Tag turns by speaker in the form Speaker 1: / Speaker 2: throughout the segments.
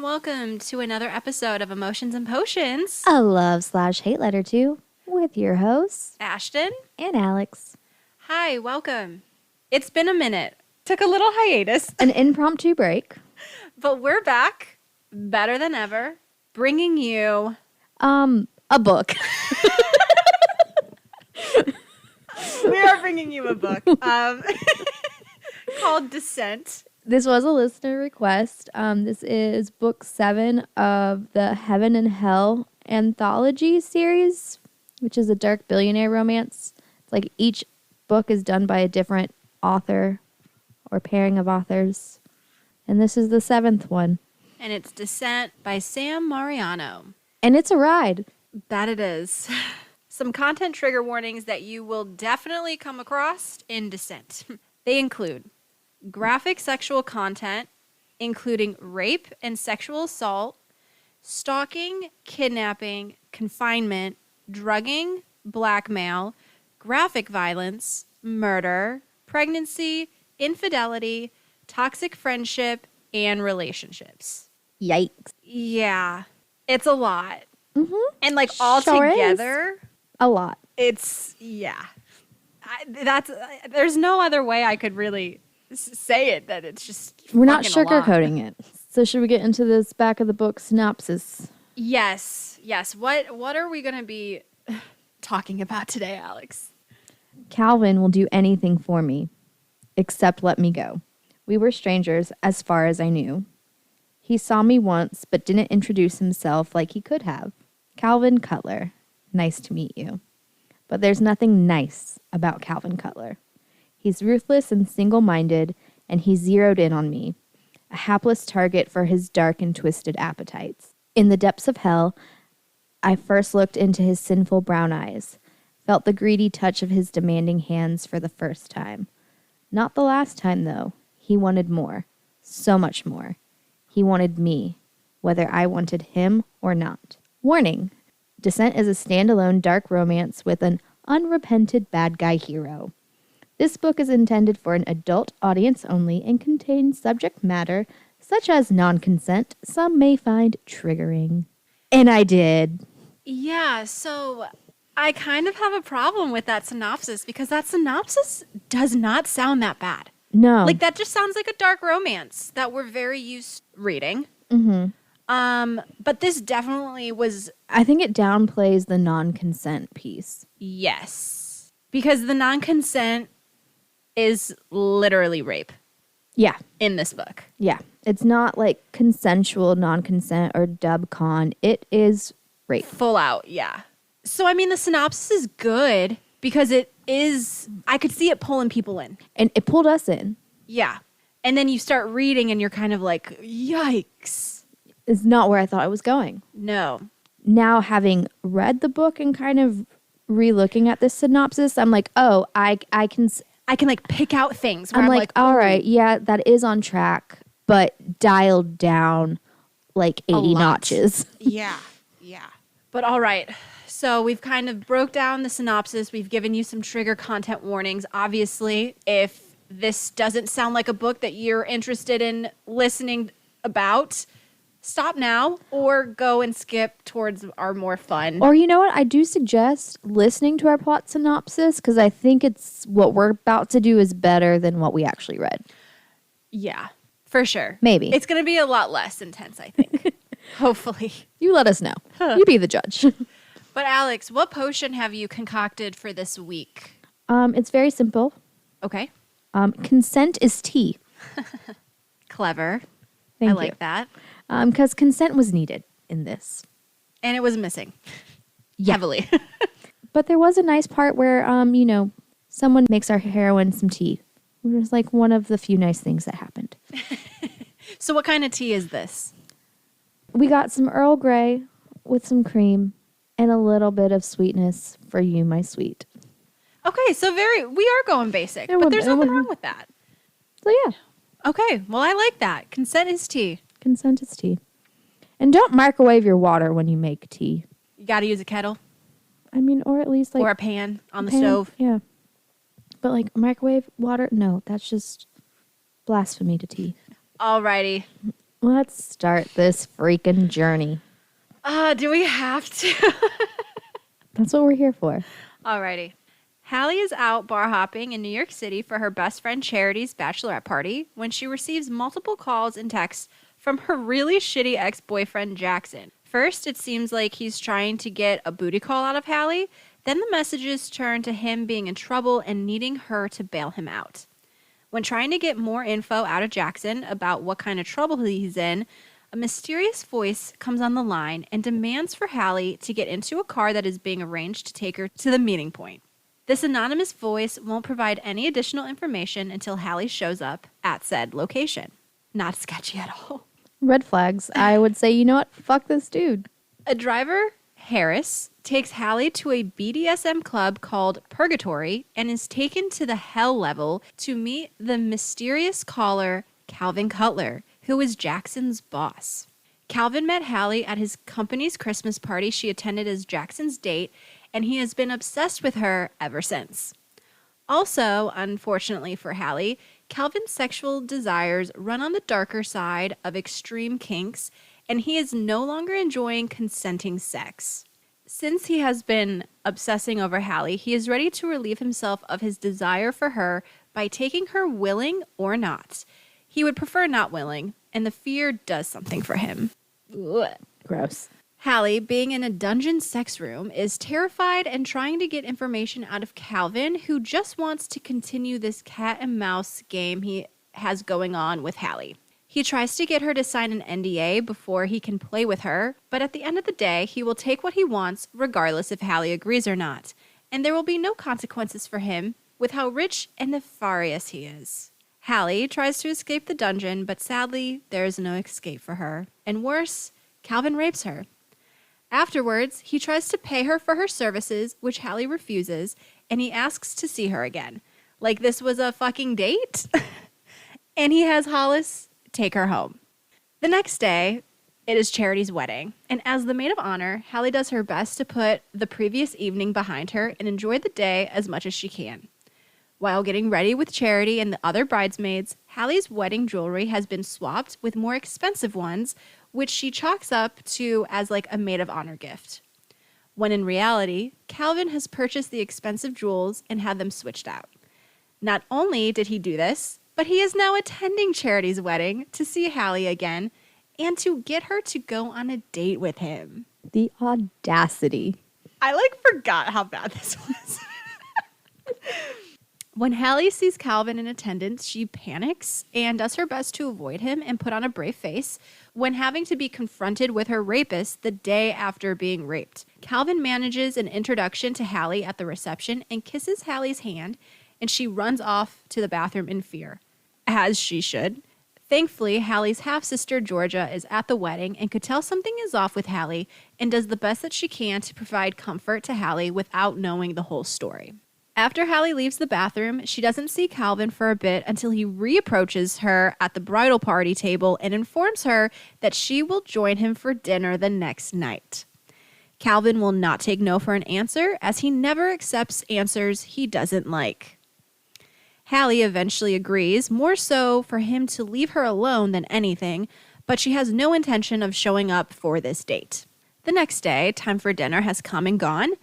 Speaker 1: welcome to another episode of Emotions and Potions.
Speaker 2: A love/hate letter to with your hosts,
Speaker 1: Ashton
Speaker 2: and Alex.
Speaker 1: Hi, welcome. It's been a minute. Took a little hiatus.
Speaker 2: An impromptu break.
Speaker 1: But we're back, better than ever, bringing you...
Speaker 2: a book.
Speaker 1: We are bringing you a book called Descent.
Speaker 2: This was a listener request. This is book 7 of the Heaven and Hell anthology series, which is a dark billionaire romance. It's like each book is done by a different author or pairing of authors. And this is the 7th one.
Speaker 1: And it's Descent by Sam Mariano.
Speaker 2: And it's a ride.
Speaker 1: That it is. Some content trigger warnings that you will definitely come across in Descent. They include graphic sexual content, including rape and sexual assault, stalking, kidnapping, confinement, drugging, blackmail, graphic violence, murder, pregnancy, infidelity, toxic friendship, and relationships.
Speaker 2: Yikes.
Speaker 1: Yeah, it's a lot.
Speaker 2: Mm-hmm.
Speaker 1: And like all
Speaker 2: Sure
Speaker 1: together,
Speaker 2: a lot.
Speaker 1: it's, yeah. There's no other way I could really say it that it's just
Speaker 2: We're not
Speaker 1: fucking a lot.
Speaker 2: sugarcoating it. So should we get into this back of the book synopsis?
Speaker 1: Yes. What are we going to be talking about today, Alex?
Speaker 2: Calvin will do anything for me, except let me go. We were strangers as far as I knew. He saw me once, but didn't introduce himself like he could have. Calvin Cutler, nice to meet you. But there's nothing nice about Calvin Cutler. He's ruthless and single-minded, and he zeroed in on me, a hapless target for his dark and twisted appetites. In the depths of hell, I first looked into his sinful brown eyes, felt the greedy touch of his demanding hands for the first time. Not the last time, though. He wanted more, so much more. He wanted me, whether I wanted him or not. Warning: Descent is a standalone dark romance with an unrepentant bad guy hero. This book is intended for an adult audience only and contains subject matter such as non-consent some may find triggering. And I did.
Speaker 1: Yeah, so I kind of have a problem with that synopsis because that synopsis does not sound that bad.
Speaker 2: No.
Speaker 1: Like, that just sounds like a dark romance that we're very used to reading.
Speaker 2: Mm-hmm.
Speaker 1: But this definitely was...
Speaker 2: I think it downplays the non-consent piece.
Speaker 1: Yes. Because the non-consent is literally rape.
Speaker 2: Yeah.
Speaker 1: In this book.
Speaker 2: Yeah. It's not like consensual non-consent or dub con. It is rape.
Speaker 1: Full out, yeah. So, I mean, the synopsis is good because it is... I could see it pulling people in.
Speaker 2: And it pulled us in.
Speaker 1: Yeah. And then you start reading and you're kind of like, yikes.
Speaker 2: It's not where I thought I was going.
Speaker 1: No.
Speaker 2: Now, having read the book and kind of re-looking at this synopsis, I'm like, oh, I can
Speaker 1: like pick out things where
Speaker 2: I'm like, all right, yeah, that is on track, but dialed down like 80 notches.
Speaker 1: Yeah. But all right. So we've kind of broke down the synopsis. We've given you some trigger content warnings. Obviously, if this doesn't sound like a book that you're interested in listening about, stop now or go and skip towards our more fun.
Speaker 2: Or you know what? I do suggest listening to our plot synopsis because I think it's what we're about to do is better than what we actually read.
Speaker 1: Yeah, for sure.
Speaker 2: Maybe.
Speaker 1: It's going to be a lot less intense, I think. Hopefully.
Speaker 2: You let us know. You be the judge.
Speaker 1: But Alex, what potion have you concocted for this week?
Speaker 2: It's very simple.
Speaker 1: Okay.
Speaker 2: Consent is tea.
Speaker 1: Clever.
Speaker 2: Thank
Speaker 1: I
Speaker 2: you.
Speaker 1: like that.
Speaker 2: Because consent was needed in this.
Speaker 1: And it was missing.
Speaker 2: Yeah.
Speaker 1: Heavily.
Speaker 2: But there was a nice part where, someone makes our heroine some tea. It was like one of the few nice things that happened.
Speaker 1: So what kind of tea is this?
Speaker 2: We got some Earl Grey with some cream and a little bit of sweetness for you, my sweet.
Speaker 1: Okay, so we are going basic, but there's nothing wrong with that.
Speaker 2: So yeah.
Speaker 1: Okay, well, I like that. Consent is tea.
Speaker 2: Consent is tea. And don't microwave your water when you make tea.
Speaker 1: You got to use a kettle.
Speaker 2: I mean, or at least like...
Speaker 1: Or a pan on the stove.
Speaker 2: Yeah. But like microwave water, no, that's just blasphemy to tea.
Speaker 1: Alrighty.
Speaker 2: Let's start this freaking journey.
Speaker 1: Do we have to?
Speaker 2: That's what we're here for.
Speaker 1: Alrighty. Hallie is out bar hopping in New York City for her best friend Charity's bachelorette party when she receives multiple calls and texts from her really shitty ex-boyfriend Jackson. First, it seems like he's trying to get a booty call out of Hallie. Then the messages turn to him being in trouble and needing her to bail him out. When trying to get more info out of Jackson about what kind of trouble he's in, a mysterious voice comes on the line and demands for Hallie to get into a car that is being arranged to take her to the meeting point. This anonymous voice won't provide any additional information until Hallie shows up at said location. Not sketchy at all.
Speaker 2: Red flags. I would say, you know what? Fuck this dude.
Speaker 1: A driver, Harris, takes Hallie to a BDSM club called Purgatory and is taken to the hell level to meet the mysterious caller, Calvin Cutler, who is Jackson's boss. Calvin met Hallie at his company's Christmas party she attended as Jackson's date, and he has been obsessed with her ever since. Also, unfortunately for Hallie, Calvin's sexual desires run on the darker side of extreme kinks, and he is no longer enjoying consenting sex. Since he has been obsessing over Hallie, he is ready to relieve himself of his desire for her by taking her willing or not. He would prefer not willing, and the fear does something for him. Ugh.
Speaker 2: Gross.
Speaker 1: Hallie, being in a dungeon sex room, is terrified and trying to get information out of Calvin, who just wants to continue this cat and mouse game he has going on with Hallie. He tries to get her to sign an NDA before he can play with her, but at the end of the day, he will take what he wants, regardless if Hallie agrees or not, and there will be no consequences for him with how rich and nefarious he is. Hallie tries to escape the dungeon, but sadly, there is no escape for her, and worse, Calvin rapes her. Afterwards, he tries to pay her for her services, which Hallie refuses, and he asks to see her again. Like this was a fucking date? And he has Hollis take her home. The next day, it is Charity's wedding, and as the maid of honor, Hallie does her best to put the previous evening behind her and enjoy the day as much as she can. While getting ready with Charity and the other bridesmaids, Hallie's wedding jewelry has been swapped with more expensive ones, which she chalks up to as like a maid of honor gift. When in reality, Calvin has purchased the expensive jewels and had them switched out. Not only did he do this, but he is now attending Charity's wedding to see Hallie again and to get her to go on a date with him.
Speaker 2: The audacity.
Speaker 1: I forgot how bad this was. When Hallie sees Calvin in attendance, she panics and does her best to avoid him and put on a brave face when having to be confronted with her rapist the day after being raped. Calvin manages an introduction to Hallie at the reception and kisses Hallie's hand, and she runs off to the bathroom in fear, as she should. Thankfully, Hallie's half-sister Georgia is at the wedding and could tell something is off with Hallie and does the best that she can to provide comfort to Hallie without knowing the whole story. After Hallie leaves the bathroom, she doesn't see Calvin for a bit until he reapproaches her at the bridal party table and informs her that she will join him for dinner the next night. Calvin will not take no for an answer, as he never accepts answers he doesn't like. Hallie eventually agrees, more so for him to leave her alone than anything, but she has no intention of showing up for this date. The next day, time for dinner has come and gone,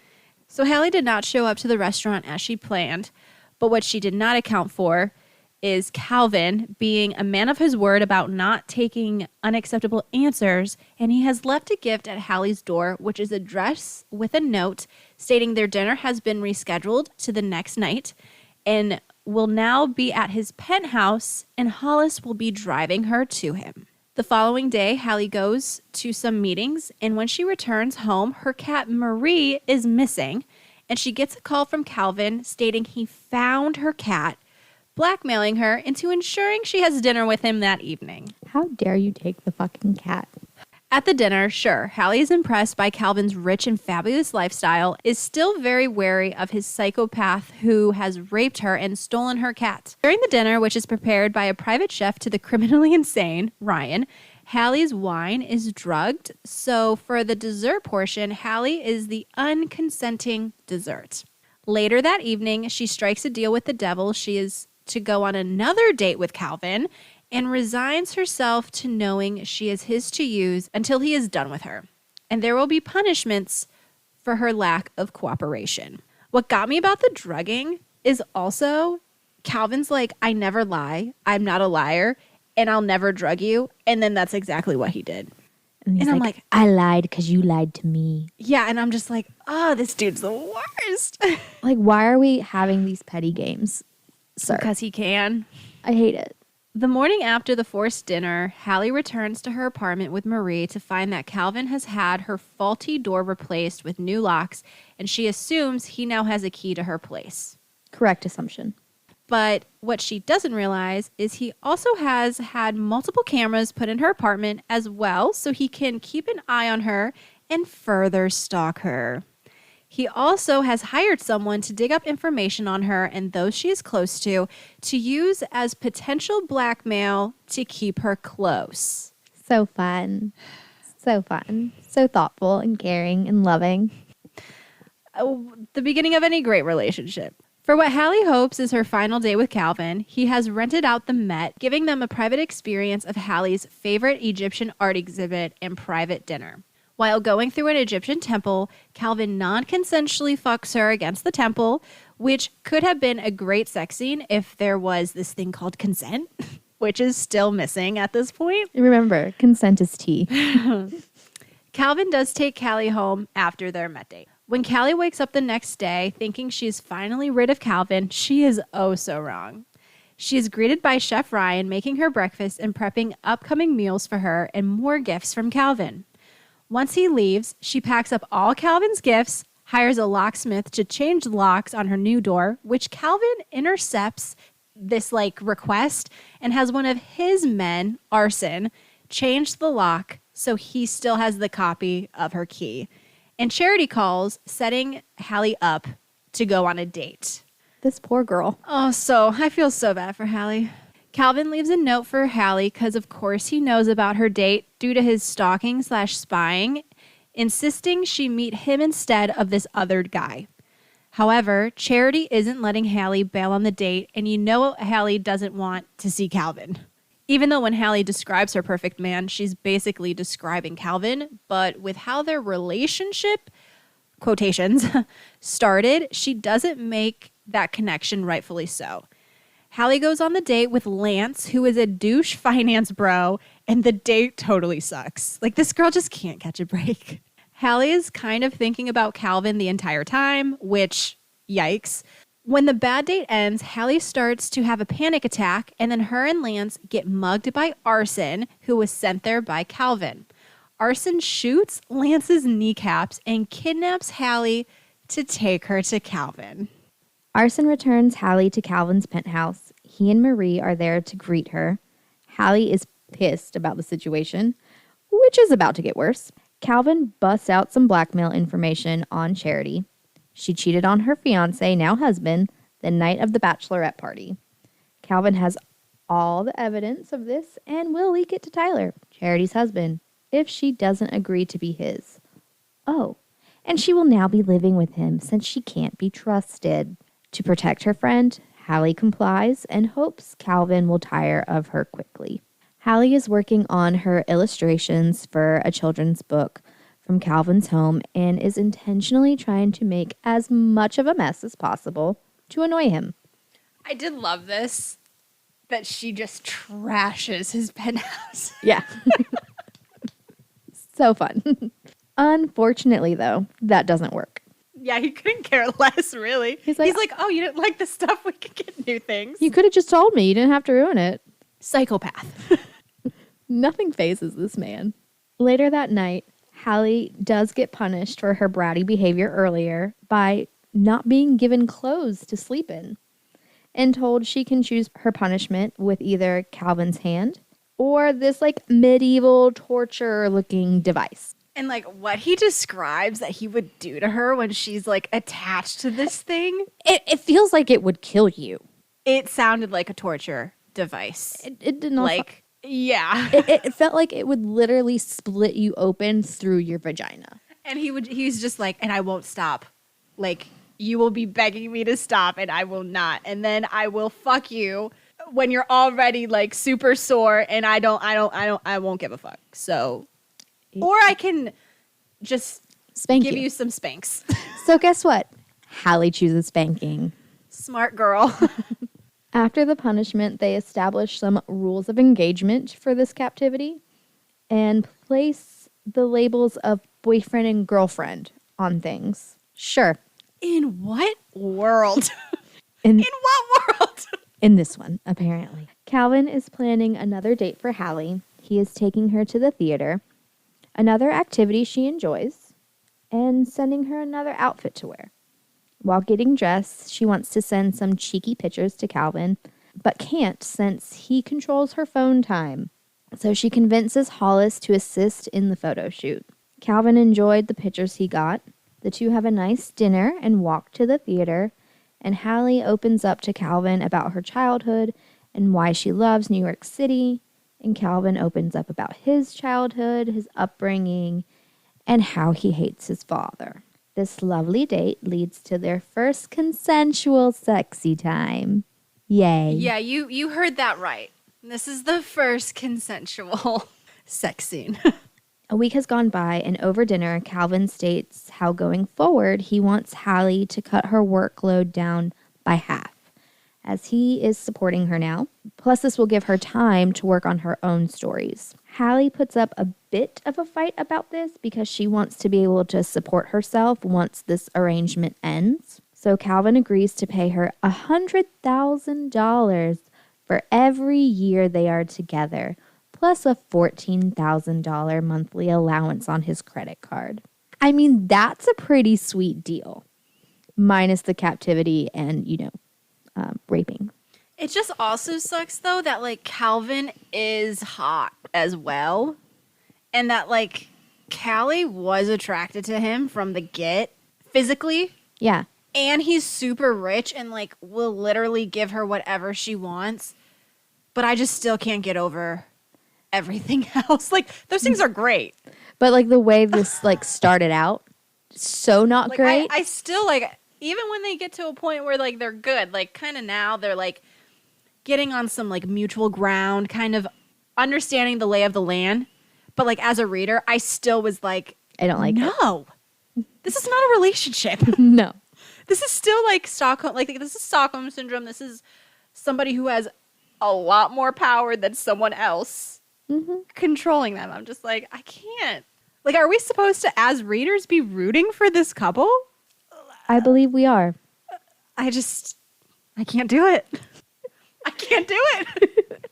Speaker 1: so Hallie did not show up to the restaurant as she planned, but what she did not account for is Calvin being a man of his word about not taking unacceptable answers, and he has left a gift at Hallie's door, which is a dress with a note stating their dinner has been rescheduled to the next night and will now be at his penthouse, and Hollis will be driving her to him. The following day, Hallie goes to some meetings, and when she returns home, her cat Marie is missing, and she gets a call from Calvin stating he found her cat, blackmailing her into ensuring she has dinner with him that evening.
Speaker 2: How dare you take the fucking cat?
Speaker 1: At the dinner, sure, Hallie is impressed by Calvin's rich and fabulous lifestyle, is still very wary of his psychopath who has raped her and stolen her cat. During the dinner, which is prepared by a private chef to the criminally insane, Ryan, Hallie's wine is drugged, so for the dessert portion, Hallie is the unconsenting dessert. Later that evening, she strikes a deal with the devil. She is to go on another date with Calvin, and resigns herself to knowing she is his to use until he is done with her. And there will be punishments for her lack of cooperation. What got me about the drugging is also Calvin's like, I never lie. I'm not a liar. And I'll never drug you. And then that's exactly what he did.
Speaker 2: And
Speaker 1: I'm like,
Speaker 2: I lied because you lied to me.
Speaker 1: yeah. And I'm just like, oh, this dude's the worst.
Speaker 2: Like, why are we having these petty games, sir?
Speaker 1: Because he can.
Speaker 2: I hate it.
Speaker 1: The morning after the forced dinner, Hallie returns to her apartment with Marie to find that Calvin has had her faulty door replaced with new locks, and she assumes he now has a key to her place.
Speaker 2: Correct assumption.
Speaker 1: But what she doesn't realize is he also has had multiple cameras put in her apartment as well, so he can keep an eye on her and further stalk her. He also has hired someone to dig up information on her and those she is close to use as potential blackmail to keep her close.
Speaker 2: So fun. So fun. So thoughtful and caring and loving.
Speaker 1: The beginning of any great relationship. For what Hallie hopes is her final day with Calvin, he has rented out the Met, giving them a private experience of Hallie's favorite Egyptian art exhibit and private dinner. While going through an Egyptian temple, Calvin non-consensually fucks her against the temple, which could have been a great sex scene if there was this thing called consent, which is still missing at this point.
Speaker 2: Remember, consent is tea.
Speaker 1: Calvin does take Callie home after their Met date. When Callie wakes up the next day thinking she's finally rid of Calvin, she is oh so wrong. She is greeted by Chef Ryan making her breakfast and prepping upcoming meals for her and more gifts from Calvin. Once he leaves, she packs up all Calvin's gifts, hires a locksmith to change the locks on her new door, which Calvin intercepts this request and has one of his men, Arson, change the lock so he still has the copy of her key. And Charity calls, setting Hallie up to go on a date.
Speaker 2: This poor girl.
Speaker 1: Oh, I feel so bad for Hallie. Calvin leaves a note for Hallie because, of course, he knows about her date due to his stalking/spying, insisting she meet him instead of this other guy. However, Charity isn't letting Hallie bail on the date, and Hallie doesn't want to see Calvin. Even though when Hallie describes her perfect man, she's basically describing Calvin, but with how their relationship, quotations, started, she doesn't make that connection, rightfully so. Hallie goes on the date with Lance, who is a douche finance bro, and the date totally sucks. This girl just can't catch a break. Hallie is kind of thinking about Calvin the entire time, which, yikes. When the bad date ends, Hallie starts to have a panic attack, and then her and Lance get mugged by Arson, who was sent there by Calvin. Arson shoots Lance's kneecaps and kidnaps Hallie to take her to Calvin.
Speaker 2: Arson returns Hallie to Calvin's penthouse. He and Marie are there to greet her. Hallie is pissed about the situation, which is about to get worse. Calvin busts out some blackmail information on Charity. She cheated on her fiancé, now husband, the night of the bachelorette party. Calvin has all the evidence of this and will leak it to Tyler, Charity's husband, if she doesn't agree to be his. Oh, and she will now be living with him since she can't be trusted. To protect her friend, Hallie complies and hopes Calvin will tire of her quickly. Hallie is working on her illustrations for a children's book from Calvin's home and is intentionally trying to make as much of a mess as possible to annoy him.
Speaker 1: I did love this, that she just trashes his penthouse.
Speaker 2: Yeah. So fun. Unfortunately, though, that doesn't work.
Speaker 1: Yeah, he couldn't care less, really. He's like, oh, you didn't like the stuff? We could get new things.
Speaker 2: You could have just told me. You didn't have to ruin it.
Speaker 1: Psychopath.
Speaker 2: Nothing phases this man. Later that night, Hallie does get punished for her bratty behavior earlier by not being given clothes to sleep in and told she can choose her punishment with either Calvin's hand or this medieval torture looking device.
Speaker 1: And what he describes that he would do to her when she's attached to this thing.
Speaker 2: It feels like it would kill you.
Speaker 1: It sounded like a torture device.
Speaker 2: It didn't
Speaker 1: yeah.
Speaker 2: It felt like it would literally split you open through your vagina.
Speaker 1: And he's just and I won't stop. You will be begging me to stop and I will not. And then I will fuck you when you're already like super sore and I won't give a fuck. So, or I can just give you some spanks.
Speaker 2: So guess what? Hallie chooses spanking.
Speaker 1: Smart girl.
Speaker 2: After the punishment, they establish some rules of engagement for this captivity and place the labels of boyfriend and girlfriend on things. Sure.
Speaker 1: In what world?
Speaker 2: In
Speaker 1: what world?
Speaker 2: In this one, apparently. Calvin is planning another date for Hallie. He is taking her to the theater, another activity she enjoys, and sending her another outfit to wear. While getting dressed, she wants to send some cheeky pictures to Calvin, but can't since he controls her phone time. So she convinces Hollis to assist in the photo shoot. Calvin enjoyed the pictures he got. The two have a nice dinner and walk to the theater, and Hallie opens up to Calvin about her childhood and why she loves New York City, and Calvin opens up about his childhood, his upbringing, and how he hates his father. This lovely date leads to their first consensual sexy time. Yay.
Speaker 1: Yeah, you heard that right. This is the first consensual sex scene.
Speaker 2: A week has gone by, and over dinner, Calvin states how going forward, he wants Hallie to cut her workload down by half, as he is supporting her now. Plus, this will give her time to work on her own stories. Hallie puts up a bit of a fight about this because she wants to be able to support herself once this arrangement ends. So Calvin agrees to pay her $100,000 for every year they are together, plus a $14,000 monthly allowance on his credit card. I mean, that's a pretty sweet deal, minus the captivity and, raping.
Speaker 1: It just also sucks, though, that, like, Calvin is hot as well. And that, like, Callie was attracted to him from the get, physically.
Speaker 2: Yeah.
Speaker 1: And he's super rich and, like, will literally give her whatever she wants. But I just still can't get over everything else. Like, those things are great.
Speaker 2: But, like, the way this, like, started out, so not
Speaker 1: like,
Speaker 2: great.
Speaker 1: I still, like, even when they get to a point where, like, they're good, like, kind of now they're, like, getting on some, like, mutual ground, kind of understanding the lay of the land. But, like, as a reader, I still was like,
Speaker 2: I don't like it.
Speaker 1: No, this is not a relationship.
Speaker 2: No.
Speaker 1: This is still, like, Stockholm. Like, this is Stockholm Syndrome. This is somebody who has a lot more power than someone else controlling them. I'm just like, I can't. Like, are we supposed to, as readers, be rooting for this couple?
Speaker 2: I believe we are.
Speaker 1: I can't do it. I can't do it.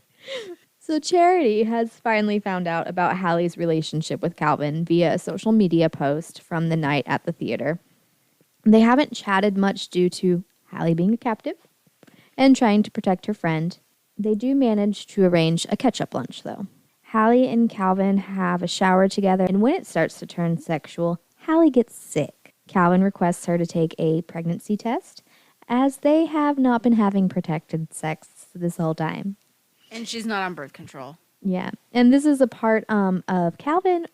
Speaker 2: So Charity has finally found out about Hallie's relationship with Calvin via a social media post from the night at the theater. They haven't chatted much due to Hallie being a captive and trying to protect her friend. They do manage to arrange a catch-up lunch, though. Hallie and Calvin have a shower together, and when it starts to turn sexual, Hallie gets sick. Calvin requests her to take a pregnancy test, as they have not been having protected sex this whole time.
Speaker 1: And she's not on birth control.
Speaker 2: Yeah. And this is a part of Calvin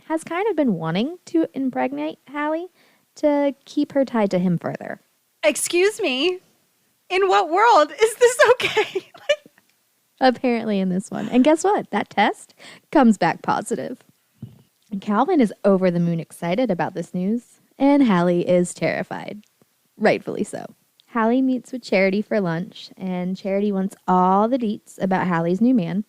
Speaker 2: has kind of been wanting to impregnate Hallie to keep her tied to him further.
Speaker 1: Excuse me? In what world is this okay?
Speaker 2: Apparently in this one. And guess what? That test comes back positive. And Calvin is over the moon excited about this news, and Hallie is terrified. Rightfully so. Hallie meets with Charity for lunch, and Charity wants all the deets about Hallie's new man.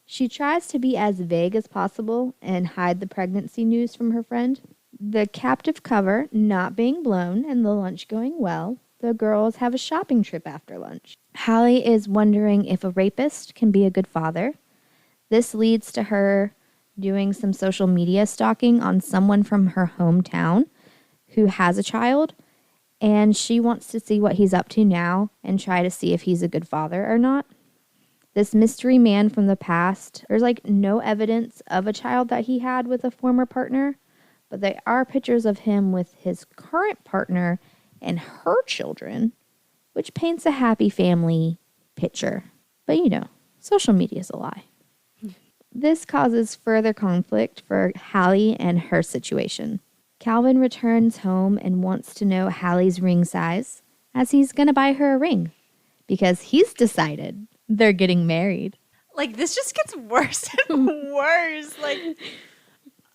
Speaker 2: She tries to be as vague as possible and hide the pregnancy news from her friend. The captive cover not being blown and the lunch going well, the girls have a shopping trip after lunch. Hallie is wondering if a rapist can be a good father. This leads to her doing some social media stalking on someone from her hometown who has a child, and she wants to see what he's up to now and try to see if he's a good father or not. This mystery man from the past, there's like no evidence of a child that he had with a former partner, but there are pictures of him with his current partner and her children, which paints a happy family picture. But social media is a lie. This causes further conflict for Hallie and her situation. Calvin returns home and wants to know Hallie's ring size, as he's going to buy her a ring, because he's decided They're getting married.
Speaker 1: Like, this just gets worse and worse. Like, and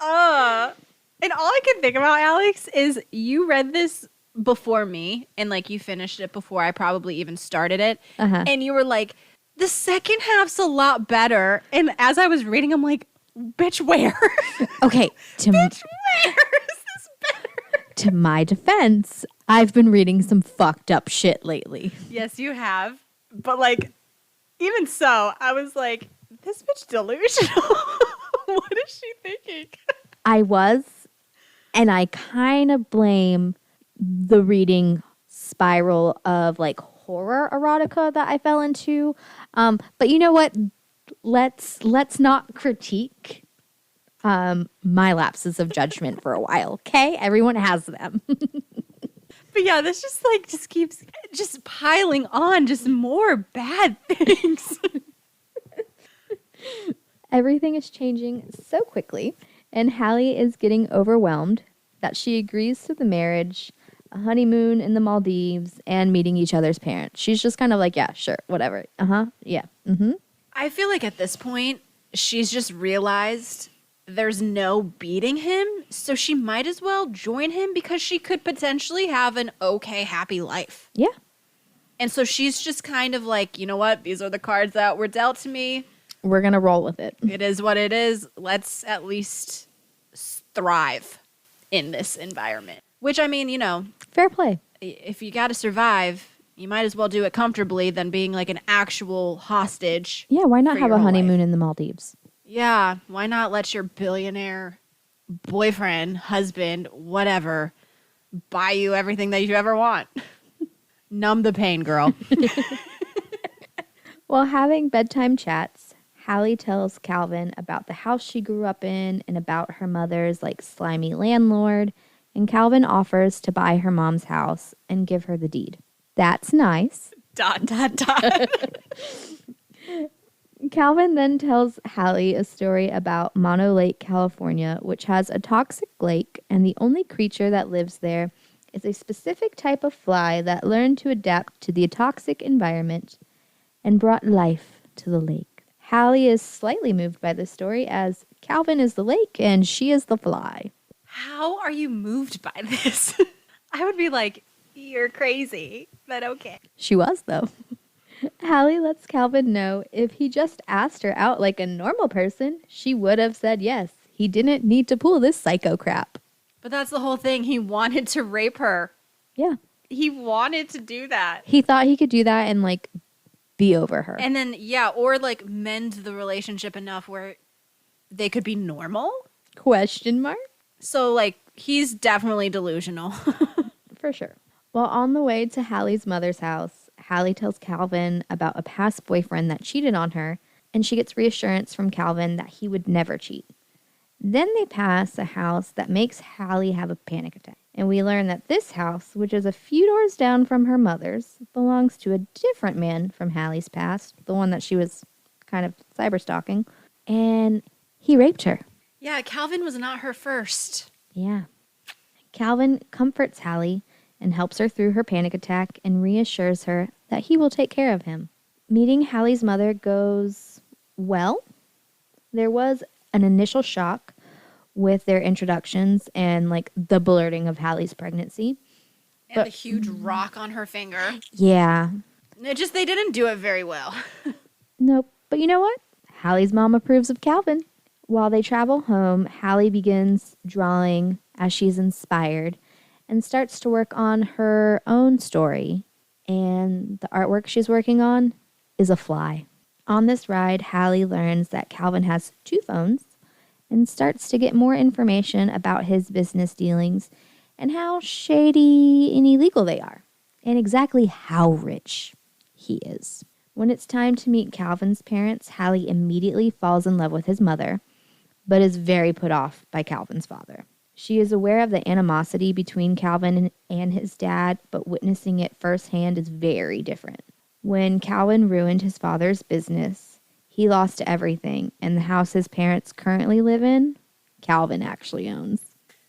Speaker 1: all I can think about, Alex, is you read this before me, and like you finished it before I probably even started it. And you were like, the second half's a lot better. And as I was reading, I'm like, bitch, where?
Speaker 2: Okay.
Speaker 1: Bitch, where is this better?
Speaker 2: To my defense, I've been reading some fucked up shit lately.
Speaker 1: Yes, you have. But like, even so, I was like, this bitch delusional. What is she thinking?
Speaker 2: I was, and I kind of blame the reading spiral of like horror erotica that I fell into. But you know what? Let's not critique my lapses of judgment for a while, okay? Everyone has them.
Speaker 1: But yeah, this just keeps just piling on just more bad things.
Speaker 2: Everything is changing so quickly, and Hallie is getting overwhelmed that she agrees to the marriage, a honeymoon in the Maldives, and meeting each other's parents. She's just kind of like, yeah, sure, whatever. Yeah.
Speaker 1: I feel like at this point, she's just realized there's no beating him, so she might as well join him because she could potentially have an okay, happy life.
Speaker 2: Yeah.
Speaker 1: And so she's just kind of like, you know what? These are the cards that were dealt to me.
Speaker 2: We're going to roll with it.
Speaker 1: It is what it is. Let's at least thrive in this environment. Which, I mean, you know.
Speaker 2: Fair play.
Speaker 1: If you got to survive, you might as well do it comfortably than being like an actual hostage.
Speaker 2: Yeah, why not
Speaker 1: for
Speaker 2: have
Speaker 1: your
Speaker 2: a
Speaker 1: whole
Speaker 2: honeymoon
Speaker 1: life.
Speaker 2: in the Maldives?
Speaker 1: Yeah, why not let your billionaire boyfriend, husband, whatever, buy you everything that you ever want? Numb the pain, girl.
Speaker 2: While having bedtime chats, Hallie tells Calvin about the house she grew up in and about her mother's like slimy landlord, and Calvin offers to buy her mom's house and give her the deed. That's nice. ... Calvin then tells Hallie a story about Mono Lake, California, which has a toxic lake, and the only creature that lives there is a specific type of fly that learned to adapt to the toxic environment and brought life to the lake. Hallie is slightly moved by this story as Calvin is the lake and she is the fly.
Speaker 1: How are you moved by this? I would be like, you're crazy, but okay.
Speaker 2: She was, though. Hallie lets Calvin know if he just asked her out like a normal person, she would have said yes. He didn't need to pull this psycho crap.
Speaker 1: But that's the whole thing. He wanted to rape her.
Speaker 2: Yeah.
Speaker 1: He wanted to do that.
Speaker 2: He thought he could do that and like be over her.
Speaker 1: And then, yeah, or like mend the relationship enough where they could be normal?
Speaker 2: Question mark?
Speaker 1: So like, he's definitely delusional.
Speaker 2: For sure. While on the way to Hallie's mother's house, Hallie tells Calvin about a past boyfriend that cheated on her, and she gets reassurance from Calvin that he would never cheat. Then they pass a house that makes Hallie have a panic attack. And we learn that this house, which is a few doors down from her mother's, belongs to a different man from Hallie's past, the one that she was kind of cyberstalking, and he raped her.
Speaker 1: Yeah, Calvin was not her first.
Speaker 2: Yeah. Calvin comforts Hallie and helps her through her panic attack and reassures her that he will take care of him. Meeting Hallie's mother goes well. There was an initial shock with their introductions and like the blurting of Hallie's pregnancy.
Speaker 1: And the huge rock on her finger.
Speaker 2: Yeah.
Speaker 1: They didn't do it very well.
Speaker 2: Nope. But you know what? Hallie's mom approves of Calvin. While they travel home, Hallie begins drawing as she's inspired and starts to work on her own story. And the artwork she's working on is a fly. On this ride, Hallie learns that Calvin has 2 phones and starts to get more information about his business dealings and how shady and illegal they are, and exactly how rich he is. When it's time to meet Calvin's parents, Hallie immediately falls in love with his mother, but is very put off by Calvin's father. She is aware of the animosity between Calvin and his dad, but witnessing it firsthand is very different. When Calvin ruined his father's business, he lost everything, and the house his parents currently live in, Calvin actually owns.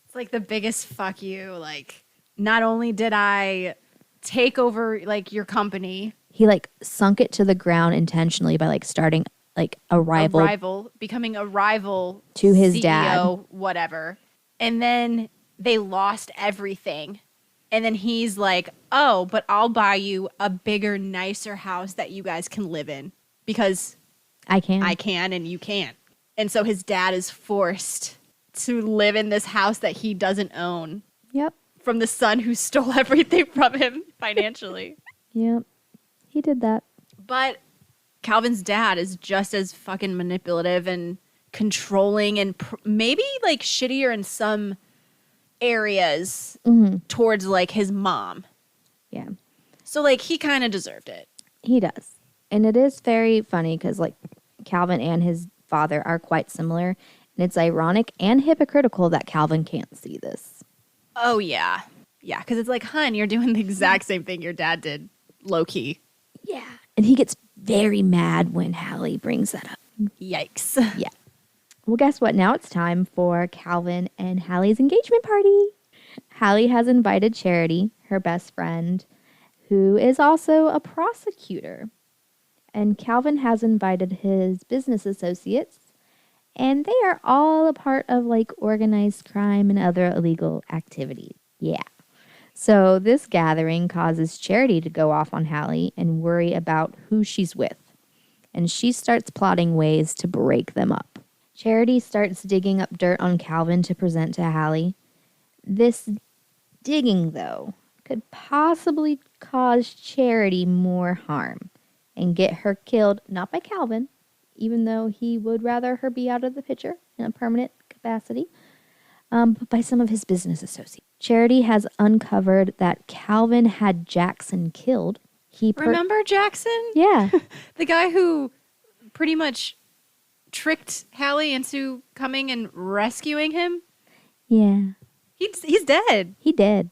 Speaker 1: It's like the biggest fuck you. Like, not only did I take over like your company,
Speaker 2: He like sunk it to the ground intentionally by like starting like a rival
Speaker 1: becoming a rival
Speaker 2: to his
Speaker 1: CEO,
Speaker 2: dad.
Speaker 1: whatever. And then they lost everything. And then he's like, oh, but I'll buy you a bigger, nicer house that you guys can live in because
Speaker 2: I can
Speaker 1: and you can't. And so his dad is forced to live in this house that he doesn't own.
Speaker 2: Yep.
Speaker 1: From the son who stole everything from him financially.
Speaker 2: Yep. He did that.
Speaker 1: But Calvin's dad is just as fucking manipulative and controlling and maybe like shittier in some areas towards like his mom.
Speaker 2: Yeah.
Speaker 1: So like he kind of deserved it.
Speaker 2: He does. And it is very funny because like Calvin and his father are quite similar. And it's ironic and hypocritical that Calvin can't see this.
Speaker 1: Oh, yeah. Yeah, because it's like, hun, you're doing the exact same thing your dad did, low-key.
Speaker 2: Yeah. And he gets very mad when Hallie brings that up.
Speaker 1: Yikes.
Speaker 2: Yeah. Well, guess what? Now it's time for Calvin and Hallie's engagement party. Hallie has invited Charity, her best friend, who is also a prosecutor. And Calvin has invited his business associates. And they are all a part of like organized crime and other illegal activities. Yeah. So this gathering causes Charity to go off on Hallie and worry about who she's with. And she starts plotting ways to break them up. Charity starts digging up dirt on Calvin to present to Hallie. This digging, though, could possibly cause Charity more harm and get her killed, not by Calvin, even though he would rather her be out of the picture in a permanent capacity, but by some of his business associates. Charity has uncovered that Calvin had Jackson killed.
Speaker 1: Remember Jackson?
Speaker 2: Yeah.
Speaker 1: The guy who pretty much tricked Hallie into coming and rescuing him?
Speaker 2: Yeah.
Speaker 1: He's dead.
Speaker 2: He did.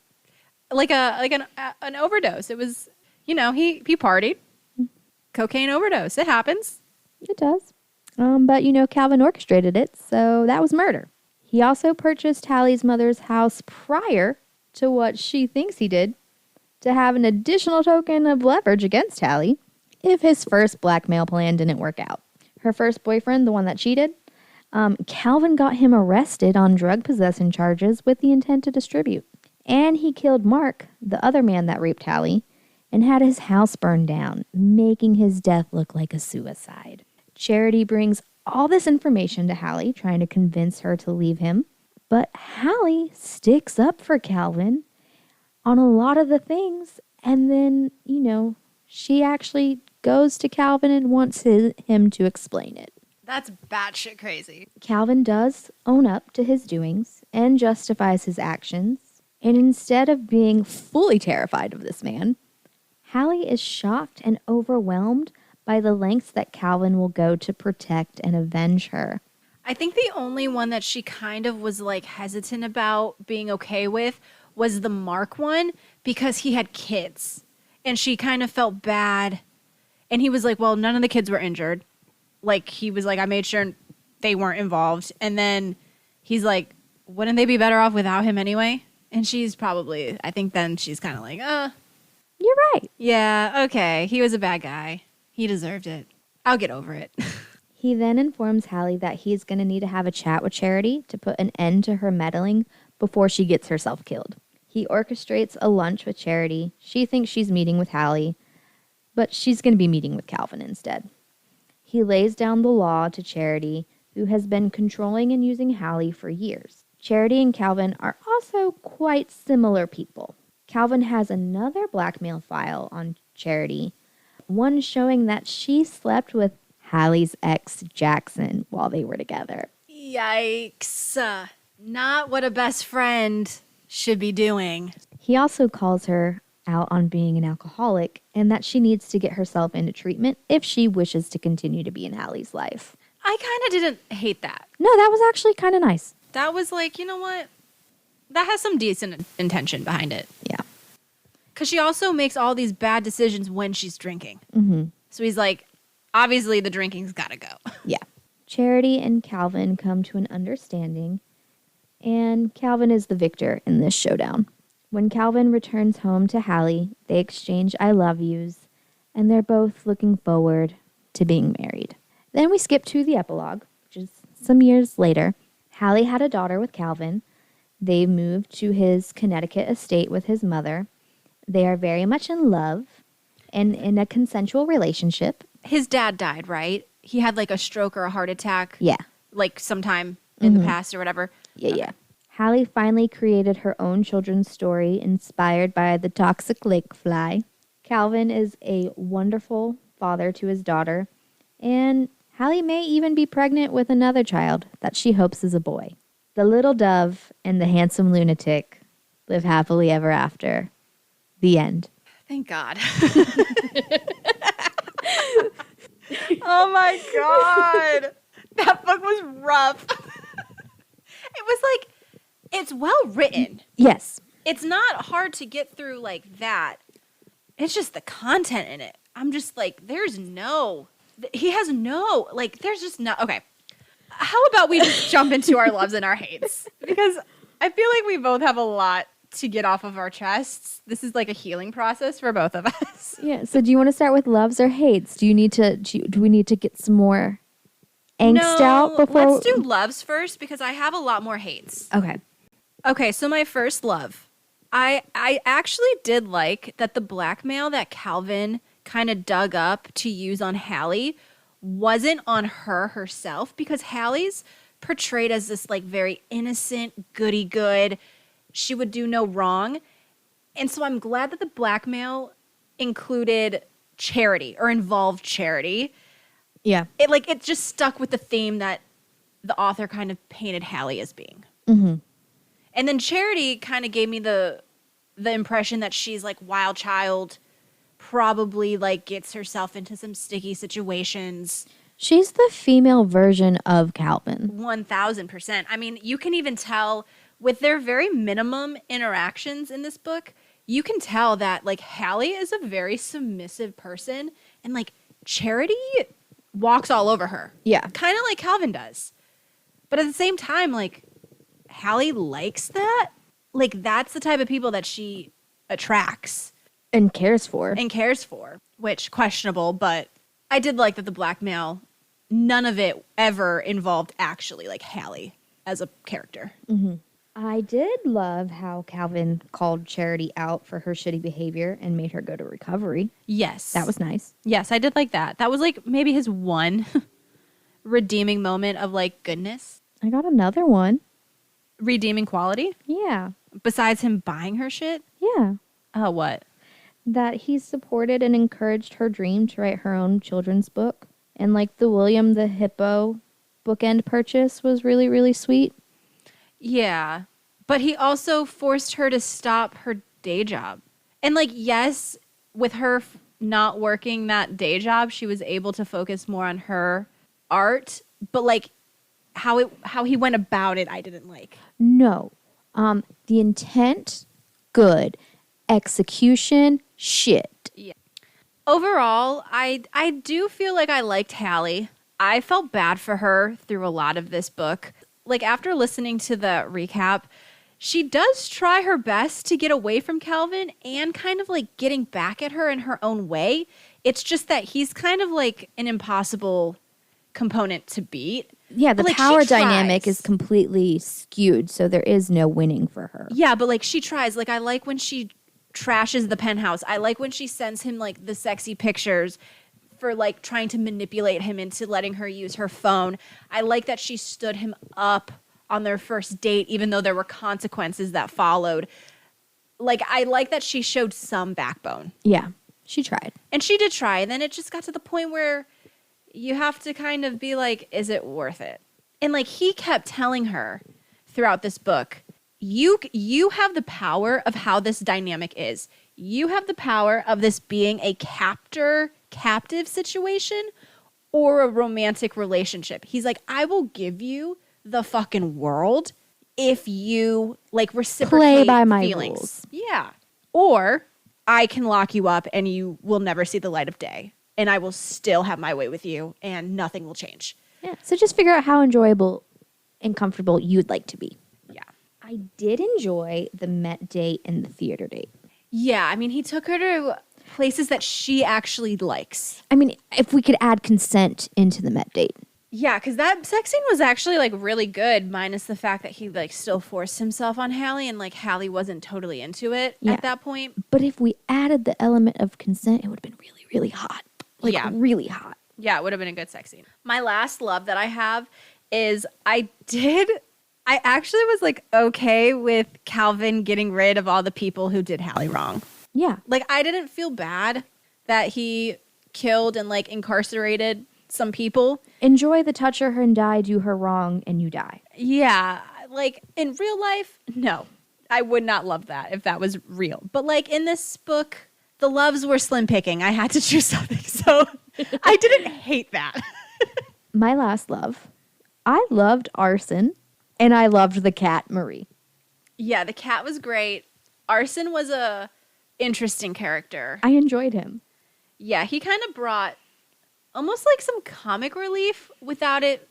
Speaker 1: Like an overdose. It was, he partied. Cocaine overdose. It happens.
Speaker 2: It does. But, Calvin orchestrated it, so that was murder. He also purchased Hallie's mother's house prior to what she thinks he did to have an additional token of leverage against Hallie if his first blackmail plan didn't work out. Her first boyfriend, the one that cheated, Calvin got him arrested on drug possession charges with the intent to distribute. And he killed Mark, the other man that raped Hallie, and had his house burned down, making his death look like a suicide. Charity brings all this information to Hallie, trying to convince her to leave him. But Hallie sticks up for Calvin on a lot of the things. And then, she actually goes to Calvin and wants him to explain it.
Speaker 1: That's batshit crazy.
Speaker 2: Calvin does own up to his doings and justifies his actions. And instead of being fully terrified of this man, Hallie is shocked and overwhelmed by the lengths that Calvin will go to protect and avenge her.
Speaker 1: I think the only one that she kind of was like hesitant about being okay with was the Mark one because he had kids and she kind of felt bad. And he was like, well, none of the kids were injured. Like he was like, I made sure they weren't involved. And then he's like, wouldn't they be better off without him anyway? And she's probably, I think then she's kind of like,
Speaker 2: you're right.
Speaker 1: Yeah, okay. He was a bad guy. He deserved it. I'll get over it.
Speaker 2: He then informs Hallie that he's going to need to have a chat with Charity to put an end to her meddling before she gets herself killed. He orchestrates a lunch with Charity. She thinks she's meeting with Hallie, but she's going to be meeting with Calvin instead. He lays down the law to Charity, who has been controlling and using Hallie for years. Charity and Calvin are also quite similar people. Calvin has another blackmail file on Charity, one showing that she slept with Hallie's ex, Jackson, while they were together.
Speaker 1: Yikes. Not what a best friend should be doing.
Speaker 2: He also calls her out on being an alcoholic and that she needs to get herself into treatment if she wishes to continue to be in Hallie's life.
Speaker 1: I kind of didn't hate that.
Speaker 2: No, that was actually kind of nice.
Speaker 1: That was like, you know what? That has some decent intention behind it.
Speaker 2: Yeah.
Speaker 1: Because she also makes all these bad decisions when she's drinking.
Speaker 2: Mm-hmm.
Speaker 1: So he's like, obviously the drinking's got to go.
Speaker 2: Yeah. Charity and Calvin come to an understanding, and Calvin is the victor in this showdown. When Calvin returns home to Hallie, they exchange I love yous, and they're both looking forward to being married. Then we skip to the epilogue, which is some years later. Hallie had a daughter with Calvin. They moved to his Connecticut estate with his mother. They are very much in love and in a consensual relationship.
Speaker 1: His dad died, right? He had like a stroke or a heart attack.
Speaker 2: Yeah.
Speaker 1: Like sometime in the past or whatever.
Speaker 2: Yeah. Hallie finally created her own children's story inspired by the toxic lake fly. Calvin is a wonderful father to his daughter, and Hallie may even be pregnant with another child that she hopes is a boy. The little dove and the handsome lunatic live happily ever after. The end.
Speaker 1: Thank God. Oh my God. That book was rough. It was like, it's well written.
Speaker 2: Yes.
Speaker 1: It's not hard to get through like that. It's just the content in it. I'm just like, there's just no, okay. How about we just jump into our loves and our hates? Because I feel like we both have a lot to get off of our chests. This is like a healing process for both of us.
Speaker 2: Yeah. So do you want to start with loves or hates? Do we need to get some more angst out before?
Speaker 1: Let's do loves first because I have a lot more hates. Okay, so my first love. I actually did like that the blackmail that Calvin kind of dug up to use on Hallie wasn't on her herself, because Hallie's portrayed as this like very innocent, goody-good, she would do no wrong. And so I'm glad that the blackmail included charity or involved charity.
Speaker 2: Yeah.
Speaker 1: It just stuck with the theme that the author kind of painted Hallie as being.
Speaker 2: Mm-hmm.
Speaker 1: And then Charity kind of gave me the impression that she's like wild child, probably like gets herself into some sticky situations.
Speaker 2: She's the female version of Calvin.
Speaker 1: 1000%. I mean, you can even tell with their very minimum interactions in this book, you can tell that like Hallie is a very submissive person, and like Charity walks all over her.
Speaker 2: Yeah.
Speaker 1: Kind of like Calvin does. But at the same time, like Hallie likes that. Like that's the type of people that she attracts.
Speaker 2: And cares for.
Speaker 1: Which questionable, but I did like that the blackmail, none of it ever involved actually like Hallie as a character.
Speaker 2: Mm-hmm. I did love how Calvin called Charity out for her shitty behavior and made her go to recovery.
Speaker 1: Yes.
Speaker 2: That was nice.
Speaker 1: Yes, I did like that. That was like maybe his one redeeming moment of like goodness.
Speaker 2: I got another one.
Speaker 1: Redeeming quality?
Speaker 2: Yeah.
Speaker 1: Besides him buying her shit?
Speaker 2: Yeah.
Speaker 1: Oh, what?
Speaker 2: That he supported and encouraged her dream to write her own children's book. And like the William the Hippo bookend purchase was really, really sweet.
Speaker 1: Yeah. But he also forced her to stop her day job. And like, yes, with her not working that day job, she was able to focus more on her art. But like how he went about it, I didn't like.
Speaker 2: No. The intent, good. Execution, shit.
Speaker 1: Yeah. Overall, I do feel like I liked Hallie. I felt bad for her through a lot of this book. Like after listening to the recap, she does try her best to get away from Calvin and kind of like getting back at her in her own way. It's just that he's kind of like an impossible component to beat.
Speaker 2: Yeah, the
Speaker 1: like,
Speaker 2: power dynamic is completely skewed, so there is no winning for her.
Speaker 1: Yeah, but like she tries. Like I like when she trashes the penthouse. I like when she sends him like the sexy pictures for like trying to manipulate him into letting her use her phone. I like that she stood him up on their first date, even though there were consequences that followed. Like I like that she showed some backbone.
Speaker 2: Yeah, she tried.
Speaker 1: And she did try. And then it just got to the point where you have to kind of be like, is it worth it? And like he kept telling her throughout this book, you have the power of how this dynamic is. You have the power of this being a captive situation or a romantic relationship. He's like, I will give you the fucking world if you like reciprocate
Speaker 2: play by my
Speaker 1: feelings.
Speaker 2: rules.
Speaker 1: Yeah. Or I can lock you up and you will never see the light of day. And I will still have my way with you and nothing will change.
Speaker 2: Yeah. So just figure out how enjoyable and comfortable you'd like to be.
Speaker 1: Yeah.
Speaker 2: I did enjoy the Met date and the theater date.
Speaker 1: Yeah. I mean, he took her to places that she actually likes.
Speaker 2: I mean, if we could add consent into the Met date.
Speaker 1: Yeah, because that sex scene was actually like really good, minus the fact that he like still forced himself on Hallie, and like Hallie wasn't totally into it at that point.
Speaker 2: But if we added the element of consent, it would have been really, really hot. Like really hot.
Speaker 1: Yeah, it would have been a good sex scene. My last love that I have is I actually was like okay with Calvin getting rid of all the people who did Hallie wrong.
Speaker 2: Yeah.
Speaker 1: Like I didn't feel bad that he killed and like incarcerated some people.
Speaker 2: Enjoy the touch her and die, do her wrong, and you die.
Speaker 1: Yeah. Like in real life, no. I would not love that if that was real. But like in this book, the loves were slim picking. I had to choose something. So I didn't hate that.
Speaker 2: My last love. I loved Arson, and I loved the cat, Marie.
Speaker 1: Yeah, the cat was great. Arson was a interesting character.
Speaker 2: I enjoyed him.
Speaker 1: Yeah, he kind of brought almost like some comic relief without it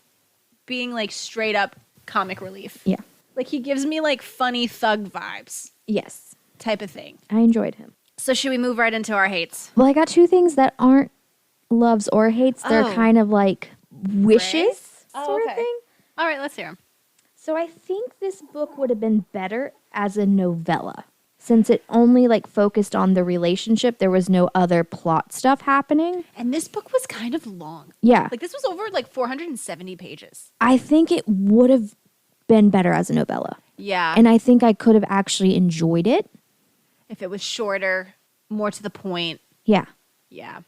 Speaker 1: being like straight up comic relief.
Speaker 2: Yeah.
Speaker 1: Like he gives me like funny thug vibes.
Speaker 2: Yes.
Speaker 1: Type of thing.
Speaker 2: I enjoyed him.
Speaker 1: So should we move right into our hates?
Speaker 2: Well, I got two things that aren't loves or hates. They're kind of like wishes sort of thing.
Speaker 1: All right, let's hear them.
Speaker 2: So I think this book would have been better as a novella. Since it only like focused on the relationship, there was no other plot stuff happening.
Speaker 1: And this book was kind of long.
Speaker 2: Yeah.
Speaker 1: Like this was over like 470 pages.
Speaker 2: I think it would have been better as a novella.
Speaker 1: Yeah.
Speaker 2: And I think I could have actually enjoyed it.
Speaker 1: If it was shorter, more to the point.
Speaker 2: Yeah.
Speaker 1: Yeah.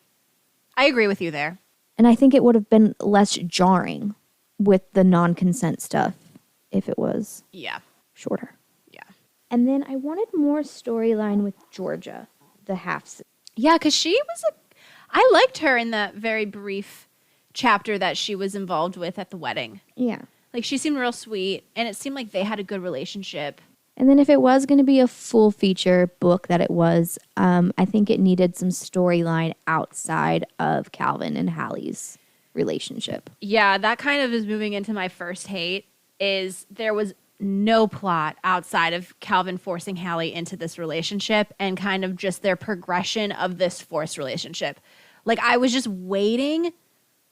Speaker 1: I agree with you there.
Speaker 2: And I think it would have been less jarring with the non-consent stuff if it was shorter.
Speaker 1: Yeah.
Speaker 2: And then I wanted more storyline with Georgia, the half.
Speaker 1: Yeah, because I liked her in that very brief chapter that she was involved with at the wedding.
Speaker 2: Yeah.
Speaker 1: Like she seemed real sweet, and it seemed like they had a good relationship.
Speaker 2: And then if it was going to be a full feature book that it was, I think it needed some storyline outside of Calvin and Hallie's relationship.
Speaker 1: Yeah, that kind of is moving into my first hate, is there was no plot outside of Calvin forcing Hallie into this relationship and kind of just their progression of this forced relationship. Like I was just waiting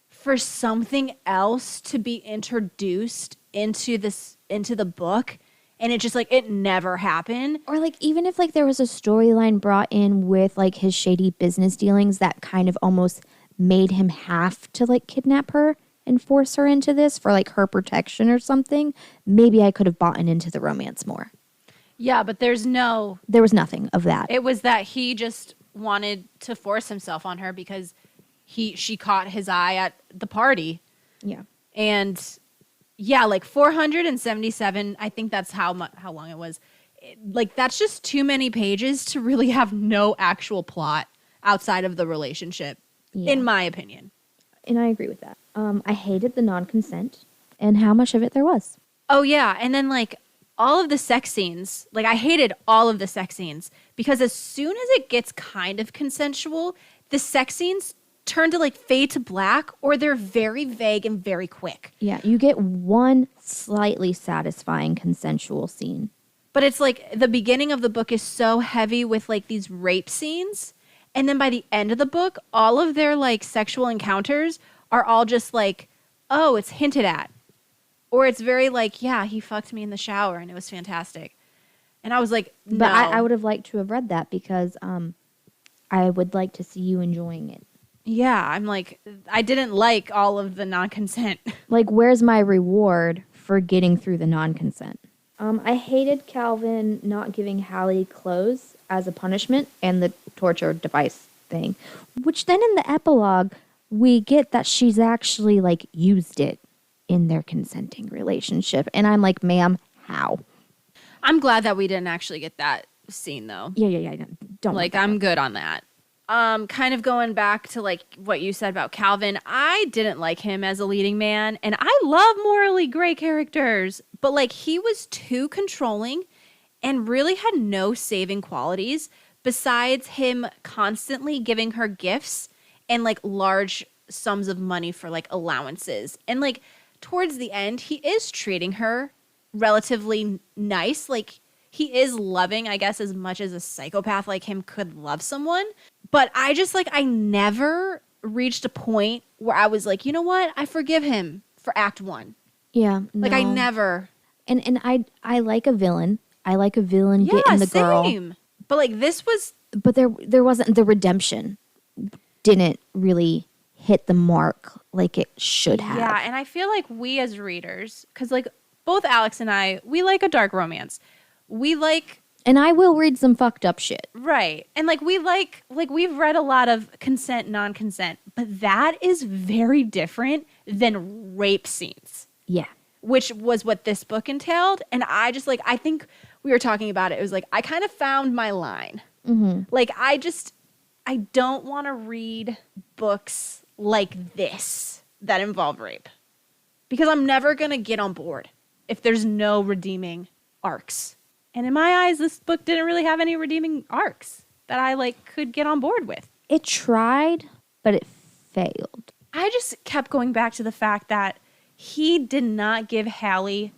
Speaker 1: for something else to be introduced into the book. And it just like, it never happened.
Speaker 2: Or like, even if like there was a storyline brought in with like his shady business dealings that kind of almost made him have to like kidnap her and force her into this for like her protection or something, maybe I could have bought into the romance more.
Speaker 1: Yeah, but there was
Speaker 2: nothing of that.
Speaker 1: It was that he just wanted to force himself on her because she caught his eye at the party.
Speaker 2: Yeah.
Speaker 1: And yeah, like 477, I think that's how long it was. Like that's just too many pages to really have no actual plot outside of the relationship, in my opinion.
Speaker 2: And I agree with that. I hated the non-consent and how much of it there was.
Speaker 1: Oh yeah, and then like all of the sex scenes, like I hated all of the sex scenes because as soon as it gets kind of consensual, the sex scenes turn to like fade to black or they're very vague and very quick.
Speaker 2: Yeah, you get one slightly satisfying consensual scene.
Speaker 1: But it's like the beginning of the book is so heavy with like these rape scenes. And then by the end of the book, all of their like sexual encounters are all just like, oh, it's hinted at. Or it's very like, yeah, he fucked me in the shower and it was fantastic. And I was like, no.
Speaker 2: But I would have liked to have read that because I would like to see you enjoying it.
Speaker 1: Yeah, I'm like, I didn't like all of the non-consent.
Speaker 2: Like, where's my reward for getting through the non-consent? I hated Calvin not giving Hallie clothes as a punishment and the torture device thing. Which then in the epilogue, we get that she's actually, like, used it in their consenting relationship. And I'm like, ma'am, how?
Speaker 1: I'm glad that we didn't actually get that scene, though.
Speaker 2: Yeah. Don't
Speaker 1: like, I'm good on that. Kind of going back to like what you said about Calvin, I didn't like him as a leading man, and I love morally gray characters, but like he was too controlling and really had no saving qualities besides him constantly giving her gifts and like large sums of money for like allowances. And like towards the end, he is treating her relatively nice. Like he is loving, I guess, as much as a psychopath like him could love someone. But I just like, I never reached a point where I was like, you know what? I forgive him for act 1.
Speaker 2: Yeah.
Speaker 1: Like I
Speaker 2: no.
Speaker 1: never.
Speaker 2: And I like a villain. I like a villain getting the girl.
Speaker 1: Same. But like this was.
Speaker 2: But there wasn't the redemption. Didn't really hit the mark like it should have.
Speaker 1: Yeah, and I feel like we as readers, because like both Alex and I, we like a dark romance. We like.
Speaker 2: And I will read some fucked up shit.
Speaker 1: Right. And like we like we've read a lot of consent, non-consent, but that is very different than rape scenes.
Speaker 2: Yeah.
Speaker 1: Which was what this book entailed. And I just like, I think we were talking about it. It was like, I kind of found my line.
Speaker 2: Mm-hmm.
Speaker 1: Like, I don't want to read books like this that involve rape. Because I'm never going to get on board if there's no redeeming arcs. And in my eyes, this book didn't really have any redeeming arcs that I like could get on board with.
Speaker 2: It tried, but it failed.
Speaker 1: I just kept going back to the fact that he did not give Hallie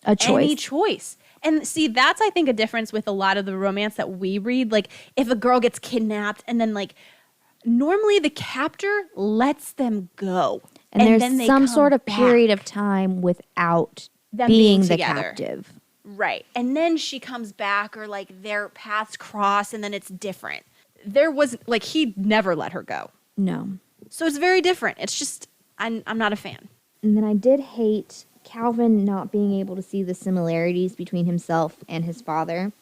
Speaker 2: A choice.
Speaker 1: any choice. And see, that's, I think, a difference with a lot of the romance that we read. Like, if a girl gets kidnapped and then, like, normally the captor lets them go.
Speaker 2: And there's
Speaker 1: then they
Speaker 2: some
Speaker 1: come
Speaker 2: sort of
Speaker 1: back.
Speaker 2: period of time without
Speaker 1: Them
Speaker 2: being
Speaker 1: being
Speaker 2: the
Speaker 1: together.
Speaker 2: captive.
Speaker 1: Right. And then she comes back, or, like, their paths cross, and then it's different. There was, like, he never let her go.
Speaker 2: No.
Speaker 1: So it's very different. It's just, I'm not a fan.
Speaker 2: And then I did hate Calvin not being able to see the similarities between himself and his father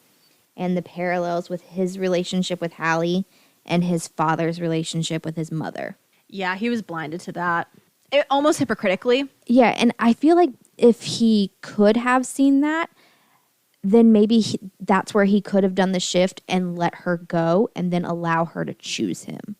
Speaker 2: and the parallels with his relationship with Hallie and his father's relationship with his mother.
Speaker 1: Yeah, he was blinded to that. It, almost hypocritically.
Speaker 2: Yeah, and I feel like if he could have seen that, then maybe that's where he could have done the shift and let her go and then allow her to choose him.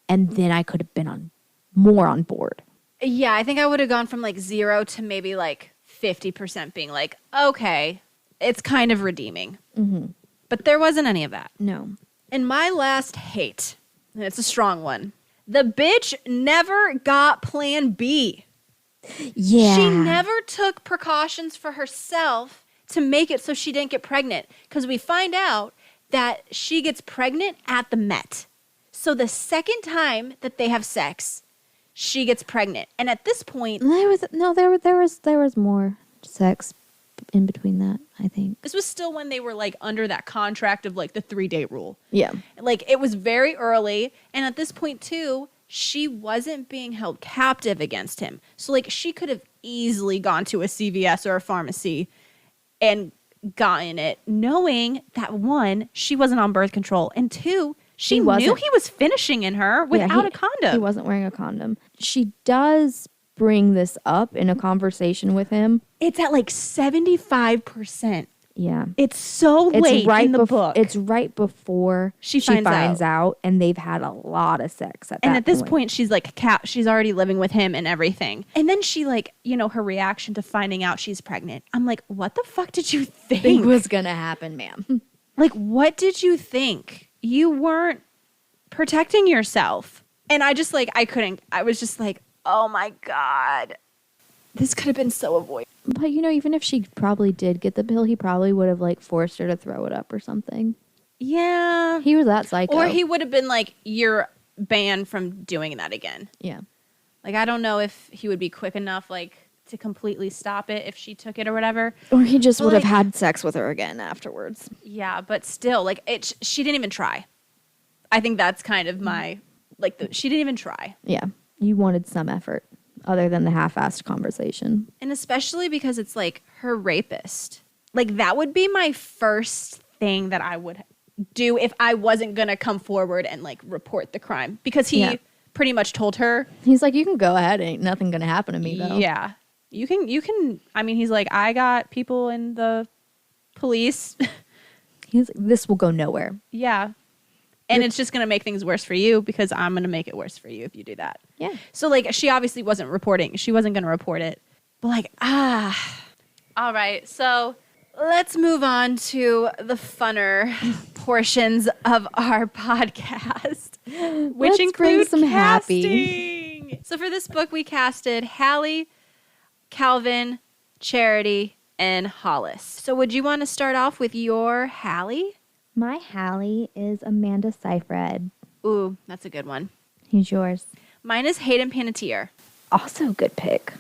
Speaker 2: And then I could have been more on board.
Speaker 1: Yeah, I think I would have gone from like 0 to maybe like 50% being like, okay, it's kind of redeeming.
Speaker 2: Mm-hmm.
Speaker 1: But there wasn't any of that.
Speaker 2: No.
Speaker 1: And my last hate, and it's a strong one, the bitch never got plan B.
Speaker 2: Yeah.
Speaker 1: She never took precautions for herself to make it so she didn't get pregnant. Because we find out that she gets pregnant at the Met. So the second time that they have sex, she gets pregnant. And at this point,
Speaker 2: There was more sex in between that, I think.
Speaker 1: this was still when they were like under that contract of like the 3-day rule.
Speaker 2: Yeah.
Speaker 1: Like it was very early. And at this point too, she wasn't being held captive against him. So like she could have easily gone to a CVS or a pharmacy and gotten it, knowing that 1, she wasn't on birth control, and 2, she knew he was finishing in her without a condom.
Speaker 2: He wasn't wearing a condom. She does bring this up in a conversation with him.
Speaker 1: It's at like 75%.
Speaker 2: Yeah.
Speaker 1: It's so late in the book.
Speaker 2: It's right before
Speaker 1: She finds
Speaker 2: out, and they've had a lot of sex at that
Speaker 1: and at this
Speaker 2: point.
Speaker 1: point, she's like, she's already living with him and everything. And then she like, you know, her reaction to finding out she's pregnant. I'm like, what the fuck did you think?
Speaker 2: was going to happen, ma'am.
Speaker 1: Like, what did you think? You weren't protecting yourself. And I just like, I was just like, oh my God. This could have been so avoidable.
Speaker 2: But, you know, even if she probably did get the pill, he probably would have, like, forced her to throw it up or something.
Speaker 1: Yeah.
Speaker 2: He was that psycho.
Speaker 1: Or he would have been like, you're banned from doing that again.
Speaker 2: Yeah.
Speaker 1: Like, I don't know if he would be quick enough, like, to completely stop it if she took it or whatever.
Speaker 2: Or he just
Speaker 1: But,
Speaker 2: would have
Speaker 1: like-
Speaker 2: had sex with her again afterwards.
Speaker 1: Yeah, but still, like, she didn't even try. I think that's kind of my, like, she didn't even try.
Speaker 2: Yeah. You wanted some effort other than the half-assed conversation.
Speaker 1: And especially because it's, like, her rapist. Like, that would be my first thing that I would do if I wasn't going to come forward and, like, report the crime. Because he pretty much told her.
Speaker 2: He's like, you can go ahead. Ain't nothing going to happen to me, though.
Speaker 1: Yeah. You can, I mean, he's like, I got people in the police.
Speaker 2: He's like, this will go nowhere.
Speaker 1: Yeah. And it's just going to make things worse for you because I'm going to make it worse for you if you do that.
Speaker 2: Yeah.
Speaker 1: So, like, she obviously wasn't reporting. She wasn't going to report it. But, like, All right. So, let's move on to the funner portions of our podcast, which
Speaker 2: Let's bring
Speaker 1: include
Speaker 2: some
Speaker 1: casting. So, for this book, we casted Hallie, Calvin, Charity, and Hollis. So, would you want to start off with your Hallie?
Speaker 2: My Hallie is Amanda Seyfried.
Speaker 1: Ooh, that's a good one.
Speaker 2: Who's yours?
Speaker 1: Mine is Hayden Panettiere.
Speaker 2: Also a good pick.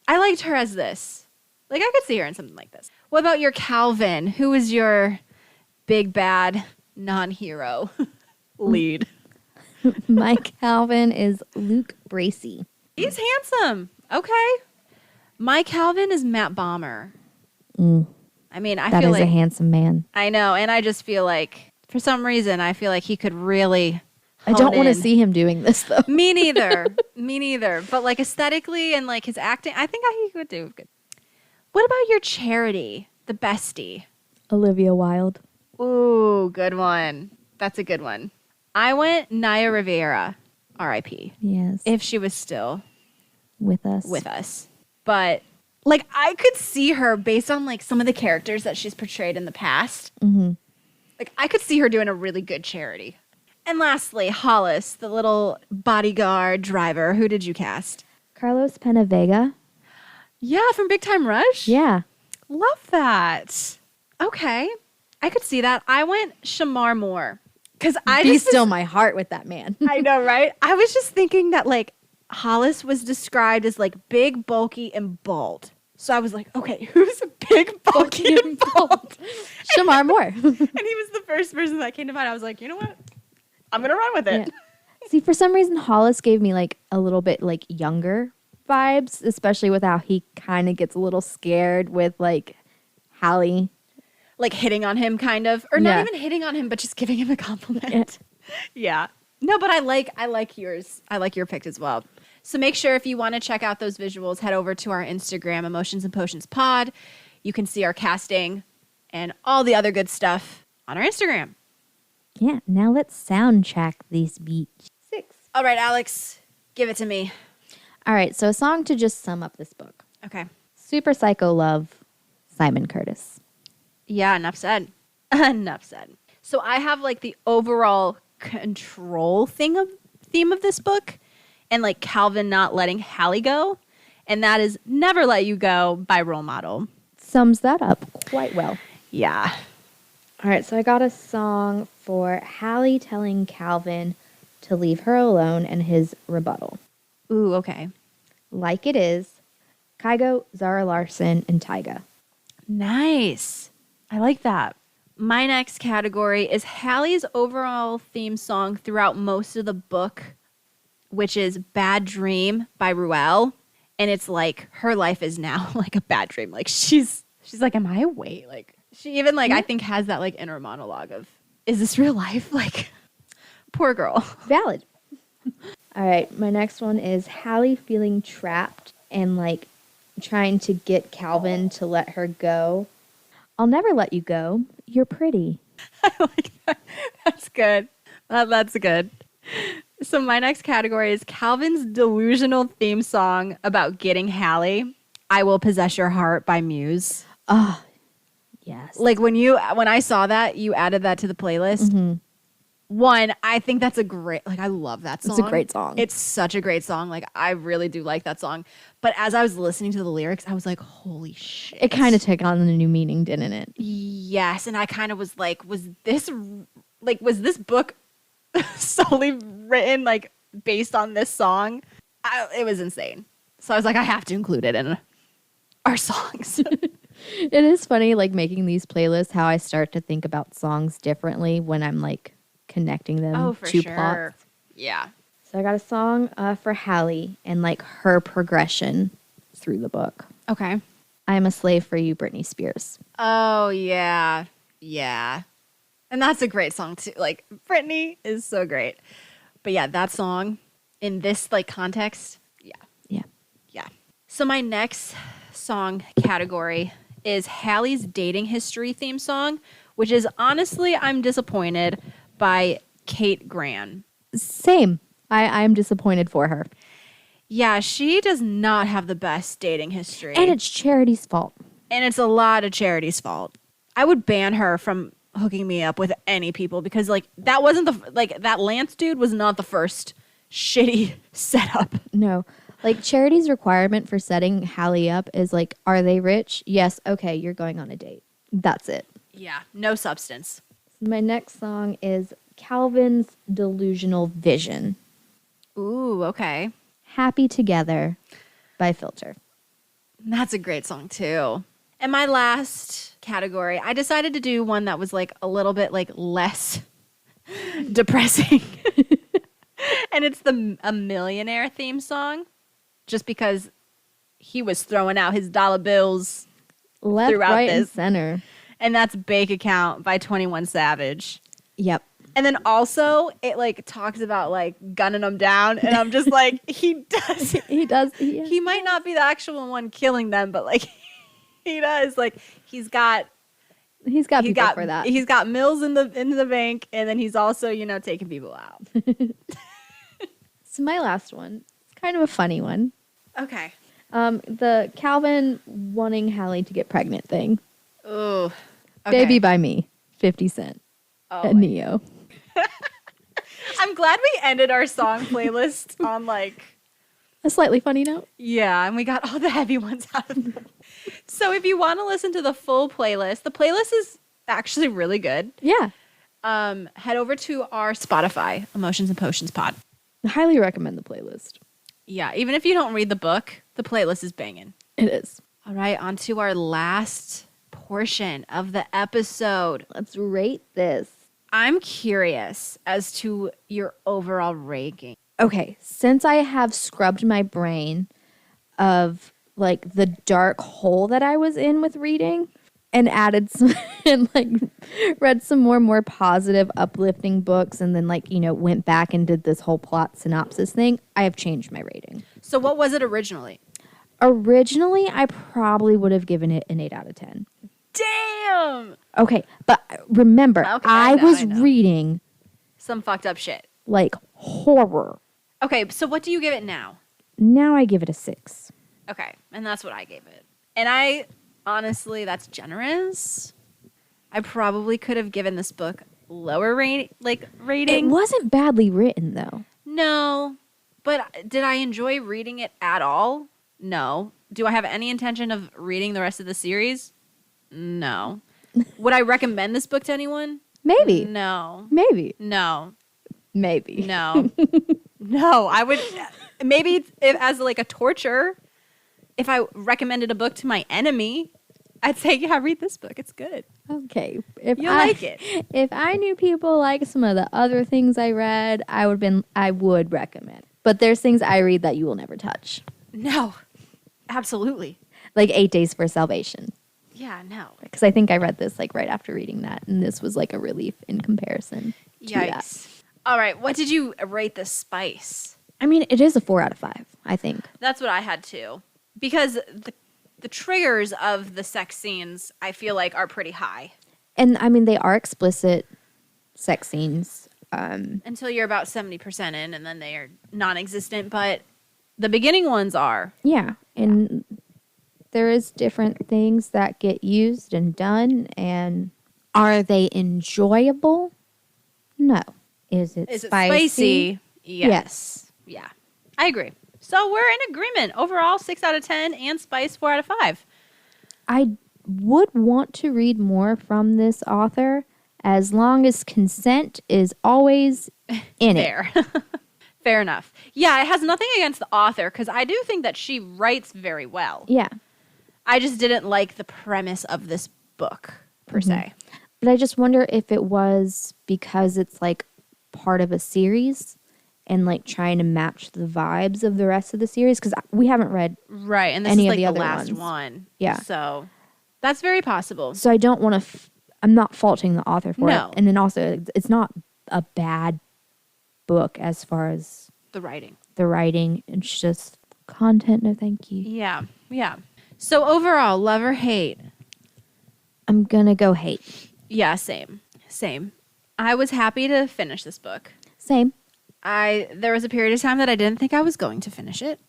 Speaker 1: I liked her as this. Like, I could see her in something like this. What about your Calvin? Who is your big bad non-hero lead?
Speaker 2: My Calvin is Luke Bracey.
Speaker 1: He's handsome. Okay. My Calvin is Matt Bomber. I mean, I
Speaker 2: That
Speaker 1: feel
Speaker 2: is
Speaker 1: like
Speaker 2: a handsome man.
Speaker 1: I know, and I just feel like for some reason I feel like he could really
Speaker 2: I don't
Speaker 1: hone
Speaker 2: want to
Speaker 1: in.
Speaker 2: see him doing this though.
Speaker 1: Me neither. Me neither. But like aesthetically and like his acting, I think he could do good. What about your Charity, the bestie?
Speaker 2: Olivia Wilde.
Speaker 1: Ooh, good one. That's a good one. I went Naya Rivera, R.I.P.
Speaker 2: Yes.
Speaker 1: If she was still
Speaker 2: with us.
Speaker 1: with us. But like I could see her based on like some of the characters that she's portrayed in the past.
Speaker 2: Mm-hmm.
Speaker 1: Like I could see her doing a really good Charity. And lastly, Hollis, the little bodyguard driver. Who did you cast?
Speaker 2: Carlos Penavega.
Speaker 1: Yeah, from Big Time Rush.
Speaker 2: Yeah.
Speaker 1: Love that. Okay. I could see that. I went Shamar Moore. Because
Speaker 2: Be still my heart with that man.
Speaker 1: I know, right? I was just thinking that like Hollis was described as like big, bulky, and bald. So I was like, okay, who's big, bulky, and bald?
Speaker 2: Shamar Moore.
Speaker 1: And he was the first person that came to mind. I was like, you know what? I'm going to run with it.
Speaker 2: Yeah. See, for some reason, Hollis gave me like a little bit like younger vibes, especially with how he kind of gets a little scared with like Hallie.
Speaker 1: Like hitting on him kind of, or not even hitting on him, but just giving him a compliment. Yeah. No, but I like yours. I like your pick as well. So make sure if you want to check out those visuals, head over to our Instagram, Emotions and Potions Pod. You can see our casting and all the other good stuff on our Instagram.
Speaker 2: Yeah, now let's sound check these beats.
Speaker 1: 6. All right, Alex, give it to me.
Speaker 2: All right, so a song to just sum up this book.
Speaker 1: Okay.
Speaker 2: Super Psycho Love, Simon Curtis.
Speaker 1: Yeah, enough said. Enough said. So I have like the overall control theme of this book and like Calvin not letting Hallie go. And that is Never Let You Go by Role Model.
Speaker 2: Sums that up quite well.
Speaker 1: Yeah.
Speaker 2: All right, so I got a song for Hallie telling Calvin to leave her alone and his rebuttal.
Speaker 1: Ooh, okay.
Speaker 2: Like It Is, Kygo, Zara Larson, and Tyga.
Speaker 1: Nice. I like that. My next category is Hallie's overall theme song throughout most of the book, which is Bad Dream by Ruel. And it's like her life is now like a bad dream. Like she's like, am I awake? Like she even like I think has that like inner monologue of, is this real life? Like poor girl.
Speaker 2: Valid. All right, my next one is Hallie feeling trapped and like trying to get Calvin to let her go. I'll never let you go. You're pretty.
Speaker 1: I like that. That's good. That's good. So my next category is Calvin's delusional theme song about getting Hallie. I Will Possess Your Heart by Muse.
Speaker 2: Oh, yes.
Speaker 1: Like when I saw that, you added that to the playlist.
Speaker 2: Mm-hmm.
Speaker 1: One, I think that's a great, like I love that song.
Speaker 2: It's a great song.
Speaker 1: It's such a great song. Like I really do like that song. But as I was listening to the lyrics, I was like, holy shit.
Speaker 2: It kind of took on a new meaning, didn't it?
Speaker 1: Yes. And I kind of was like, was this book solely written like based on this song? It was insane. So I was like, I have to include it in our songs.
Speaker 2: It is funny, like making these playlists, how I start to think about songs differently when I'm like connecting them to plots.
Speaker 1: Yeah.
Speaker 2: So I got a song for Hallie and like her progression through the book.
Speaker 1: Okay.
Speaker 2: I Am a Slave for You, Britney Spears.
Speaker 1: Oh, yeah. Yeah. And that's a great song, too. Like, Britney is so great. But yeah, that song in this, like, context, yeah.
Speaker 2: Yeah.
Speaker 1: Yeah. So my next song category is Hallie's dating history theme song, which is honestly, I'm disappointed, by Kate Gran.
Speaker 2: Same. I'm disappointed for her.
Speaker 1: Yeah, she does not have the best dating history.
Speaker 2: And it's Charity's fault.
Speaker 1: And it's a lot of Charity's fault. I would ban her from hooking me up with any people because like that wasn't that Lance dude was not the first shitty setup.
Speaker 2: No. Like Charity's requirement for setting Hallie up is like, are they rich? Yes. Okay, you're going on a date. That's it.
Speaker 1: Yeah, no substance.
Speaker 2: My next song is Calvin's Delusional Vision.
Speaker 1: Ooh, okay.
Speaker 2: Happy Together by Filter.
Speaker 1: That's a great song too. And my last category, I decided to do one that was like a little bit like less depressing. And it's a Millionaire theme song, just because he was throwing out his dollar bills
Speaker 2: Left,
Speaker 1: throughout
Speaker 2: right, and
Speaker 1: this.
Speaker 2: center.
Speaker 1: And that's Bank Account by 21 Savage.
Speaker 2: Yep.
Speaker 1: And then also it like talks about like gunning them down, and I'm just like, he does.
Speaker 2: He does.
Speaker 1: He might not be the actual one killing them, but like he does. Like he's got
Speaker 2: people for that.
Speaker 1: He's got mills in the bank, and then he's also, you know, taking people out.
Speaker 2: So my last one, it's kind of a funny one.
Speaker 1: Okay.
Speaker 2: The Calvin wanting Hallie to get pregnant thing.
Speaker 1: Ooh. Okay.
Speaker 2: Baby by Me, 50 Cent.
Speaker 1: Oh,
Speaker 2: And Neo.
Speaker 1: I'm glad we ended our song playlist on like
Speaker 2: A slightly funny note.
Speaker 1: yeah, and we got all the heavy ones out of them. So if you want to listen to the full playlist, the playlist is actually really good.
Speaker 2: Yeah.
Speaker 1: Head over to our Spotify, Emotions and Potions Pod.
Speaker 2: I highly recommend the playlist.
Speaker 1: Yeah, even if you don't read the book, the playlist is banging.
Speaker 2: It is.
Speaker 1: All right, on to our last portion of the episode.
Speaker 2: Let's rate this.
Speaker 1: I'm curious as to your overall ranking.
Speaker 2: Okay, since I have scrubbed my brain of like the dark hole that I was in with reading and added some and like read some more positive, uplifting books, and then like, you know, went back and did this whole plot synopsis thing, I have changed my rating.
Speaker 1: So what was it originally?
Speaker 2: Originally, I probably would have given it an 8 out of 10.
Speaker 1: Damn!
Speaker 2: Okay, but remember,
Speaker 1: Okay,
Speaker 2: I
Speaker 1: know,
Speaker 2: was
Speaker 1: I know.
Speaker 2: reading
Speaker 1: Some fucked up shit.
Speaker 2: like horror.
Speaker 1: Okay, so what do you give it now?
Speaker 2: Now I give it a 6.
Speaker 1: Okay, and that's what I gave it. And I, honestly, that's generous. I probably could have given this book lower rating.
Speaker 2: It wasn't badly written though.
Speaker 1: No, but did I enjoy reading it at all? No. Do I have any intention of reading the rest of the series? No. Would I recommend this book to anyone?
Speaker 2: Maybe.
Speaker 1: No.
Speaker 2: Maybe.
Speaker 1: No.
Speaker 2: Maybe.
Speaker 1: No. No. I would maybe if, as like a torture, if I recommended a book to my enemy, I'd say, yeah, read this book. It's good.
Speaker 2: Okay. If
Speaker 1: You'll
Speaker 2: I
Speaker 1: like it.
Speaker 2: If I knew people like some of the other things I read, I would recommend. But there's things I read that you will never touch.
Speaker 1: No. Absolutely.
Speaker 2: Like 8 Days for Salvation.
Speaker 1: Yeah, no.
Speaker 2: Because I think I read this like right after reading that, and this was like a relief in comparison to that.
Speaker 1: Yikes. All right, what did you rate the spice?
Speaker 2: I mean, it is a 4 out of 5, I think.
Speaker 1: That's what I had too. Because the triggers of the sex scenes, I feel like, are pretty high.
Speaker 2: And I mean, they are explicit sex scenes.
Speaker 1: Until you're about 70% in, and then they are non-existent. But the beginning ones are.
Speaker 2: Yeah. And there is different things that get used and done. And are they enjoyable? No. Is it spicy?
Speaker 1: Yes. Yeah. I agree. So we're in agreement. Overall, 6 out of 10, and spice 4 out of 5.
Speaker 2: I would want to read more from this author as long as consent is always in it.
Speaker 1: Fair. Fair enough. Yeah, it has nothing against the author, because I do think that she writes very well.
Speaker 2: Yeah.
Speaker 1: I just didn't like the premise of this book, per se.
Speaker 2: But I just wonder if it was because it's like part of a series and like trying to match the vibes of the rest of the series, because we haven't read
Speaker 1: Right, and this
Speaker 2: any
Speaker 1: is
Speaker 2: of
Speaker 1: like
Speaker 2: the
Speaker 1: the
Speaker 2: other
Speaker 1: last
Speaker 2: ones.
Speaker 1: one.
Speaker 2: Yeah.
Speaker 1: So that's very possible.
Speaker 2: So I don't want to I'm not faulting the author for
Speaker 1: No.
Speaker 2: it. And then also it's not a bad book as far as
Speaker 1: The writing.
Speaker 2: the writing. It's just content, no thank you.
Speaker 1: Yeah. Yeah. So overall, love or hate?
Speaker 2: I'm gonna go hate.
Speaker 1: Yeah, same. Same. I was happy to finish this book.
Speaker 2: Same.
Speaker 1: There was a period of time that I didn't think I was going to finish it.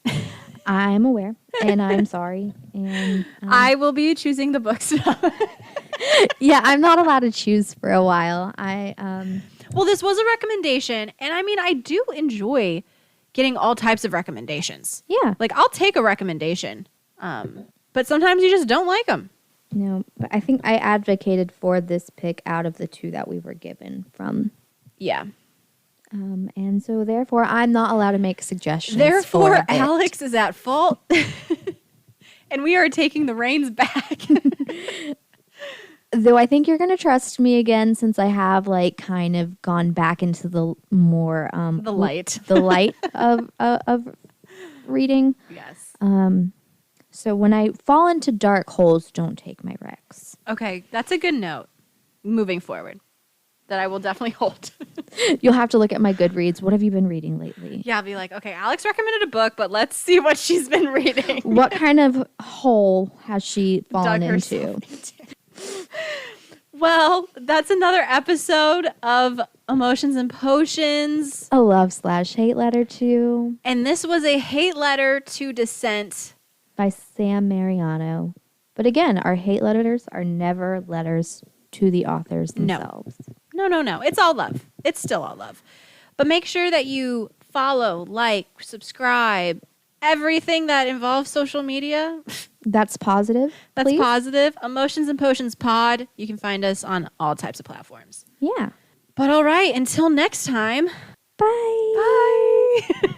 Speaker 2: I'm aware, and I'm sorry. And
Speaker 1: I will be choosing the books now.
Speaker 2: yeah, I'm not allowed to choose for a while.
Speaker 1: Well, this was a recommendation, and I mean, I do enjoy getting all types of recommendations.
Speaker 2: Yeah.
Speaker 1: Like, I'll take a recommendation, but sometimes you just don't like them.
Speaker 2: No, but I think I advocated for this pick out of the two that we were given from
Speaker 1: Yeah.
Speaker 2: And so therefore I'm not allowed to make suggestions.
Speaker 1: Therefore,
Speaker 2: for it.
Speaker 1: Alex is at fault. And we are taking the reins back.
Speaker 2: Though I think you're going to trust me again since I have like kind of gone back into the more
Speaker 1: The light.
Speaker 2: the light of reading.
Speaker 1: Yes.
Speaker 2: So when I fall into dark holes, don't take my Rex.
Speaker 1: Okay, that's a good note moving forward that I will definitely hold.
Speaker 2: You'll have to look at my Goodreads. What have you been reading lately?
Speaker 1: Yeah, I'll be like, okay, Alex recommended a book, but let's see what she's been reading.
Speaker 2: What kind of hole has she fallen
Speaker 1: Dug
Speaker 2: into?
Speaker 1: herself into. Well, that's another episode of Emotions and Potions.
Speaker 2: A love/hate letter to
Speaker 1: And this was a hate letter to dissent.
Speaker 2: by Sam Mariano. But again, our hate letters are never letters to the authors themselves.
Speaker 1: No. It's all love. It's still all love. But make sure that you follow, like, subscribe, everything that involves social media.
Speaker 2: That's positive.
Speaker 1: That's
Speaker 2: please?
Speaker 1: positive. Emotions and Potions Pod. You can find us on all types of platforms.
Speaker 2: Yeah.
Speaker 1: But all right, until next time.
Speaker 2: Bye.
Speaker 1: Bye.